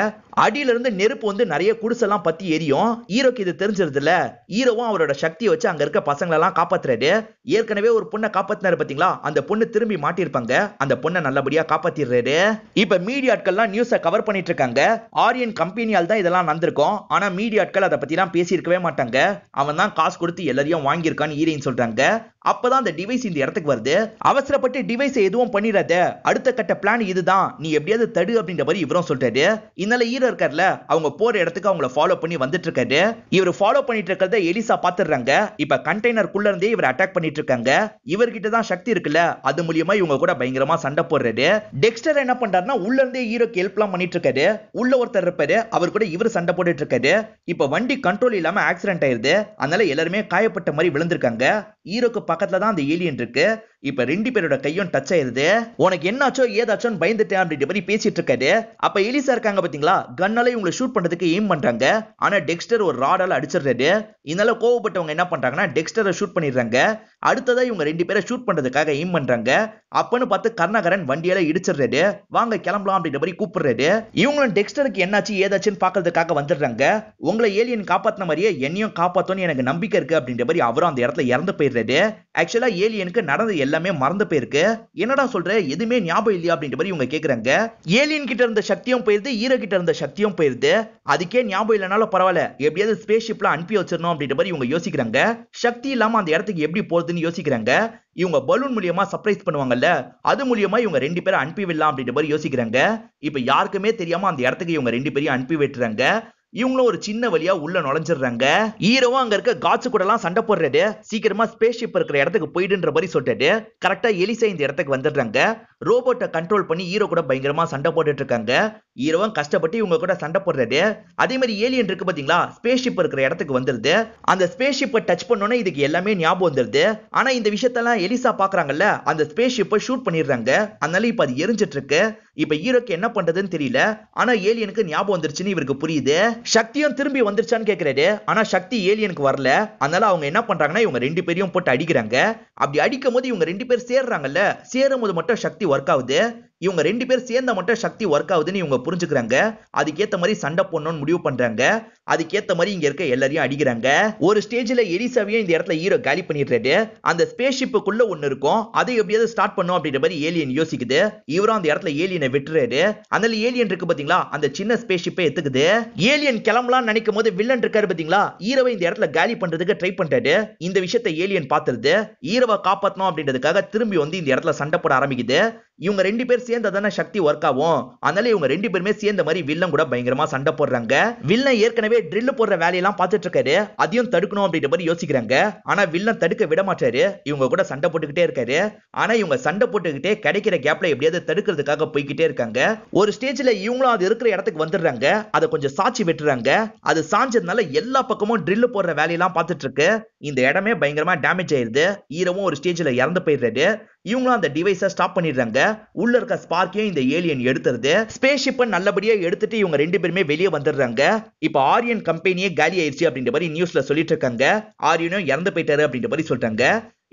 அடியில இருந்து நெருப்பு வந்து நிறைய குடிசெல்லாம் பத்தி எரியும். ஹீரோக்கு இது தெரிஞ்சிருது இல்ல, ஹீரோவும் அவரோட சக்தியை வச்சு அங்க இருக்க பசங்களை எல்லாம் காப்பாத்துறாரு. ஏற்கனவே ஒரு பொண்ணை காப்பாத்தினாரு பாத்தீங்களா, அந்த பொண்ணு திரும்பி மாட்டிருப்பாங்க. அந்த பொண்ணை நல்லபடியா காப்பாத்திடுறாரு. இப்ப மீடியாட்கள்லாம் நியூஸை கவர் பண்ணிட்டு இருக்காங்க. ஆரியன் கம்பெனியால் தான் இதெல்லாம் நடந்திருக்கும். ஆனா மீடியாட்கள் அதை பத்தி எல்லாம் பேசி இருக்கவே மாட்டாங்க. அவன் தான் காசு கொடுத்து எல்லாரையும் வாங்கியிருக்கான்னு ஹீரோயின் சொல்றாங்க. அப்பதான் அந்த டிவைஸ் இந்த இடத்துக்கு வருது. அவசரப்பட்டு டிவைஸ் எதுவும் பண்ணிடாத, அடுத்த கட்ட பிளான் இதுதான், நீ எப்படியாவது தடு அப்படின்ற மாதிரி இவரும் சொல்றாரு. இதனால ஹீரோ இருக்கார்ல, அவங்க போற இடத்துக்கு அவங்கள ஃபாலோ பண்ணி வந்துட்டு இருக்காரு. இவர் ஃபாலோ பண்ணிட்டு இருக்கிறத எலிசா பாத்துறாங்க. இப்ப கண்டெய்னருக்குள்ள இருந்தே இவர் அட்டாக் பண்ணிட்டு இருக்காங்க. இவர்கிட்ட தான் சக்தி இருக்குல்ல, அது மூலியமா இவங்க கூட பயங்கரமா சண்டை போடுறாரு. டெக்ஸ்டர் என்ன பண்றாருன்னா, உள்ள இருந்தே ஹீரோக்கு ஹெல்ப் எல்லாம் பண்ணிட்டு இருக்காரு. உள்ள ஒருத்தர் இருப்பாரு, அவர் கூட இவர் சண்டை போட்டுட்டு இருக்காரு. இப்ப வண்டி கண்ட்ரோல் இல்லாம ஆக்சிடென்ட் ஆயிருது. அதனால எல்லாருமே காயப்பட்ட மாதிரி விழுந்திருக்காங்க. ஹீரோக்கு பக்கத்துல தான் அந்த ஏலியன் இருக்கு. இப்ப ரெண்டு பேரோட கையும் டச் ஆயிருது. உனக்கு என்னாச்சோ ஏதாச்சோன்னு பயந்துட்டேன் அப்படின்ற மாதிரி பேசிட்டு இருக்காரு. அப்ப எலிசா இருக்காங்க பாத்தீங்களா, கன்னால இவங்களை ஷூட் பண்றதுக்கு எய்ம் பண்றாங்க. ஆனா டெக்ஸ்டர் ஒரு ராடால அடிச்சிடுறாரு. இதனால கோவப்பட்டவங்க என்ன பண்றாங்கன்னா, டெக்ஸ்டரை ஷூட் பண்ணிடுறாங்க. அடுத்ததா இவங்க ரெண்டு பேரை ஷூட் பண்றதுக்காக எய்ம் பண்றாங்க. அப்பன்னு பார்த்து கர்ணாகரன் வண்டியால இடிச்சிடுறாரு. வாங்க கிளம்பலாம் அப்படின்ற மாதிரி கூப்பிடுறாரு. இவங்களும் டெக்ஸ்டருக்கு என்னாச்சு ஏதாச்சுன்னு பாக்குறதுக்காக வந்துடுறாங்க. உங்களை ஏலியன் காப்பாத்தின மாதிரியே என்னையும் காப்பாத்தோன்னு எனக்கு நம்பிக்கை இருக்கு அப்படின்ற மாதிரி அவரும் அந்த இடத்துல இறந்து போயிடுறாரு. ஆக்சுவலா ஏலியனுக்கு நடந்தது எல்லாமே மறந்து போயிருக்கு. என்னடா சொல்ற, எதுவுமே ஞாபகம் இல்லையா அப்படின்ற மாதிரி இவங்க கேக்குறாங்க. ஏலியன் கிட்ட இருந்த சக்தியும் போயிருது, ஹீரோ கிட்ட இருந்த சக்தியும் போயிருது. அதுக்கே ஞாபகம் இல்லைனாலும் பரவாயில்ல, எப்படியாவது ஸ்பேஸ் ஷிப்ல அனுப்பி வச்சிடணும் அப்படின்ற மாதிரி இவங்க யோசிக்கிறாங்க. சக்தி இல்லாம அந்த இடத்துக்கு எப்படி போறதுன்னு யோசிக்கிறாங்க. இவங்க பலூன் மூலியமா சர்ப்ரைஸ் பண்ணுவாங்கல்ல, அது மூலியமா இவங்க 2 பேரை அனுப்பி விடலாம் அப்படின்ற மாதிரி யோசிக்கிறாங்க. இப்ப யாருக்குமே தெரியாம அந்த இடத்துக்கு இவங்க 2 பேரையும் அனுப்பி விட்டுறாங்க. இவங்களும் ஒரு சின்ன வழியா உள்ள நுழைஞ்சிடுறாங்க. ஹீரோவும் அங்க இருக்க காட்ஸ் கூட எல்லாம் சண்டை போடுறாரு. சீக்கிரமா ஸ்பேஸ் ஷிப் இருக்கிற இடத்துக்கு போயிடுன்ற மாதிரி சொல்லிட்டு கரெக்டா எலிசா இந்த இடத்துக்கு வந்துடுறாங்க. ரோபோட்டை கண்ட்ரோல் பண்ணி ஹீரோ கூட பயங்கரமா சண்டை போட்டுட்டு இருக்காங்க. ஹீரோவும் கஷ்டப்பட்டு இவங்க கூட சண்டை போடுறாரு. அதே மாதிரி ஏலியன் இருக்கு பாத்தீங்களா, ஸ்பேஸ் ஷிப் இருக்கிற இடத்துக்கு வந்துருது. அந்த ஸ்பேஸ் ஷிப்பை டச் பண்ணோன்னே இதுக்கு எல்லாமே ஞாபகம் வந்துருது. ஆனா இந்த விஷயத்தெல்லாம் எலிசா பாக்குறாங்கல்ல, அந்த ஸ்பேஸ் ஷிப்பை ஷூட் பண்ணிடுறாங்க. அதனால இப்ப அது எரிஞ்சிட்டு இருக்கு. இப்ப ஹீரோக்கு என்ன பண்றதுன்னு தெரியல. ஆனா ஏலியனுக்கு ஞாபகம் வந்துருச்சுன்னு இவருக்கு புரியுது. சக்தியும் திரும்பி வந்துருச்சான்னு கேக்குறாரு. ஆனா சக்தி ஏலியனுக்கு வரல. அதனால அவங்க என்ன பண்றாங்கன்னா, இவங்க 2 பேரையும் போட்டு அடிக்கிறாங்க. அப்படி அடிக்கும் போது இவங்க 2 பேர் சேர்றாங்கல்ல, சேரும் போது மட்டும் சக்தி ஒர்க் ஆகுது. இவங்க 2 பேர் சேர்ந்த மட்டும் சக்தி ஒர்க் ஆகுதுன்னு இவங்க புரிஞ்சுக்கிறாங்க. அதுக்கேத்த மாதிரி சண்டை போடணும்னு முடிவு பண்றாங்க. அதுக்கேத்த மாதிரி இங்க இருக்க எல்லாரையும் அடிக்கிறாங்க. ஒரு ஸ்டேஜ்ல எலிசாவையும் இந்த இடத்துல ஹீரோ காலி பண்ணிடுறாரு. அந்த ஸ்பேஸ் ஷிப்புக்குள்ள ஒண்ணு இருக்கும், அதை எப்படியாவது ஸ்டார்ட் பண்ணும் அப்படின்ற மாதிரி ஏலியன் யோசிக்குது. இவரும் அந்த இடத்துல ஏலியனை விட்டுறாரு. அதனால ஏலியன் இருக்கு பாத்தீங்களா, அந்த சின்ன ஸ்பேஸ் ஷிப்பை எடுத்துக்குது. ஏலியன் கிளம்பலாம் நினைக்கும் போது வில்லன் இருக்காரு பாத்தீங்களா, ஹீரோவை இந்த இடத்துல காலி பண்றதுக்கு ட்ரை பண்றாரு. இந்த விஷயத்தை ஏலியன் பார்த்துருது. ஹீரோவை காப்பாத்தணும் அப்படின்றதுக்காக திரும்பி வந்து இந்த இடத்துல சண்டை போட ஆரம்பிக்குது. இவங்க 2 பேர் சேர்ந்ததான சக்தி ஒர்க் ஆகும். அதனால இவங்க 2 பேருமே சேர்ந்த மாதிரி வில்லன் கூட பயங்கரமா சண்டை போடுறாங்க. வில்லன் ஏற்கனவே ட்ரில் போடுற வேலையெல்லாம் பார்த்துட்டு இருக்காரு. அதையும் தடுக்கணும் அப்படின்ற மாதிரி யோசிக்கிறாங்க. ஆனா வில்லன் தடுக்க விட மாட்டாரு. இவங்க கூட சண்டை போட்டுக்கிட்டே இருக்காரு. ஆனா இவங்க சண்டை போட்டுக்கிட்டே கிடைக்கிற கேப்ல எப்படியாவது தடுக்கிறதுக்காக போய்கிட்டே இருக்காங்க. ஒரு ஸ்டேஜ்ல இவங்களும் அது இருக்கிற இடத்துக்கு வந்துடுறாங்க. அதை கொஞ்சம் சாட்சி விட்டுறாங்க. அது சாஞ்சதுனால எல்லா பக்கமும் ட்ரில் போடுற வேலையெல்லாம் பார்த்துட்டு இருக்கு. இந்த இடமே பயங்கரமா டேமேஜ் ஆயிருது. ஹீரோவும் ஒரு ஸ்டேஜ்ல இறந்து போயிடுறாரு. இவங்களும் அந்த டிவைஸை ஸ்டாப் பண்ணிடுறாங்க. உள்ள இருக்க ஸ்பார்க்கையும் இந்த ஏலியன் எடுத்துருது. ஸ்பேஸ் ஷிப்பை நல்லபடியா எடுத்துட்டு இவங்க 2 பேருமே வெளியே வந்துடுறாங்க. இப்ப ஆரியன் கம்பெனியே காலி ஆயிடுச்சு அப்படின்ற மாதிரி நியூஸ்ல சொல்லிட்டு இருக்காங்க. ஆரியனும் இறந்து போயிட்டாரு அப்படின்ற மாதிரி சொல்றாங்க.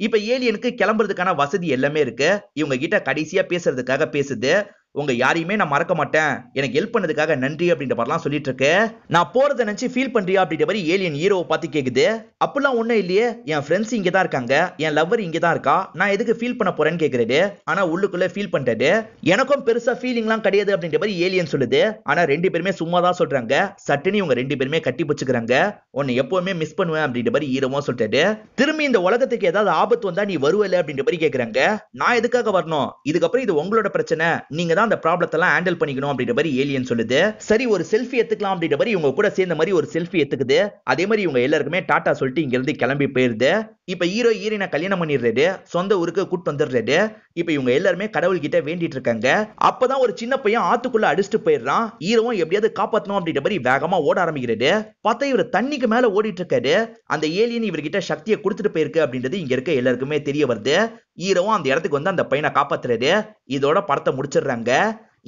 இப்ப ஏலியனுக்கு கிளம்புறதுக்கான வசதி எல்லாமே இருக்கு. இவங்க கிட்ட கடைசியா பேசுறதுக்காக பேசுது. உங்க யாரையுமே நான் மறக்க மாட்டேன், எனக்கு ஹெல்ப் பண்ணதுக்காக நன்றி அப்படின்ற மாதிரிலாம் சொல்லிட்டு இருக்கு. நான் போறதை நினைச்சு ஃபீல் பண்றியா அப்படின்ற மாதிரி ஏலியன் ஹீரோவை பார்த்து கேக்குது. அப்படிலாம் ஒண்ணும் இல்லையே, என் ஃப்ரெண்ட்ஸ் இங்க தான் இருக்காங்க, என் லவ்வர் இங்க தான் இருக்கா, நான் எதுக்கு ஃபீல் பண்ண போறேன்னு கேக்குறாரு. ஆனா உள்ளுக்குள்ள ஃபீல் பண்றாரு. எனக்கும் பெருசா ஃபீலிங்லாம் கிடையாது அப்படின்ற மாதிரி ஏலியன் சொல்லுது. ஆனா 2 பேருமே சும்மா தான் சொல்றாங்க. சட்டுன்னு இவங்க 2 பேருமே கட்டி பிடிச்சுக்கிறாங்க. உன்னை எப்பவுமே மிஸ் பண்ணுவேன் அப்படின்ற மாதிரி ஹீரோவும் சொல்றாரு. திரும்பி இந்த உலகத்துக்கு ஏதாவது ஆபத்து வந்தா நீ வருவல அப்படின்ற மாதிரி கேக்குறாங்க. நான் எதுக்காக வரணும், இதுக்கப்புறம் இது உங்களோட பிரச்சனை, நீங்க தான் அந்த ப்ராப்ளத்தெல்லாம் ஹேண்டில் பண்ணிக்கணும் அப்படின்ற மாதிரி ஏலியன் சொல்லுது. சரி ஒரு செல்ஃபி எடுத்துக்கலாம் அப்படின்ற மாதிரி இவங்க கூட சேர்ந்த மாதிரி ஒரு செல்ஃபி எடுத்துக்குது. அதே மாதிரி இவங்க எல்லாருக்குமே டாடா சொல்லிட்டு இங்க இருந்து கிளம்பி போயிருது. இப்ப ஹீரோ ஹீரோயினை கல்யாணம் பண்ணிடுறாரு. சொந்த ஊருக்கு கூட்டு வந்துடுறாரு. இப்ப இவங்க எல்லாருமே கடவுள் கிட்ட வேண்டிட்டு இருக்காங்க. அப்பதான் ஒரு சின்ன பையன் ஆத்துக்குள்ள அடிச்சுட்டு போயிடுறான். ஹீரோவும் எப்படியாவது காப்பாத்தணும் அப்படின்ற மாதிரி வேகமா ஓட ஆரம்பிக்கிறாரு. பார்த்தா இவர் தண்ணிக்கு மேல ஓடிட்டு இருக்காரு. அந்த ஏலியன் இவர்கிட்ட சக்தியை கொடுத்துட்டு போயிருக்கு அப்படின்றது இங்க இருக்க எல்லாருக்குமே தெரிய வருது. ஹீரோவும் அந்த இடத்துக்கு வந்து அந்த பையனை காப்பாத்துறாரு. இதோட படத்தை முடிச்சிடுறாங்க.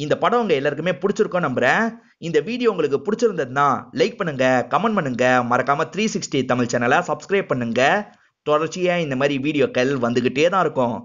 இந்த படம் உங்க எல்லாருக்குமே பிடிச்சிருக்கும் நம்புறேன். இந்த வீடியோ உங்களுக்கு பிடிச்சிருந்ததுன்னா லைக் பண்ணுங்க, கமெண்ட் பண்ணுங்க, மறக்காம 360 தமிழ் சேனலை சப்ஸ்கிரைப் பண்ணுங்க. தொடர்ச்சியா இந்த மாதிரி வீடியோக்கள் வந்துகிட்டே தான் இருக்கும்.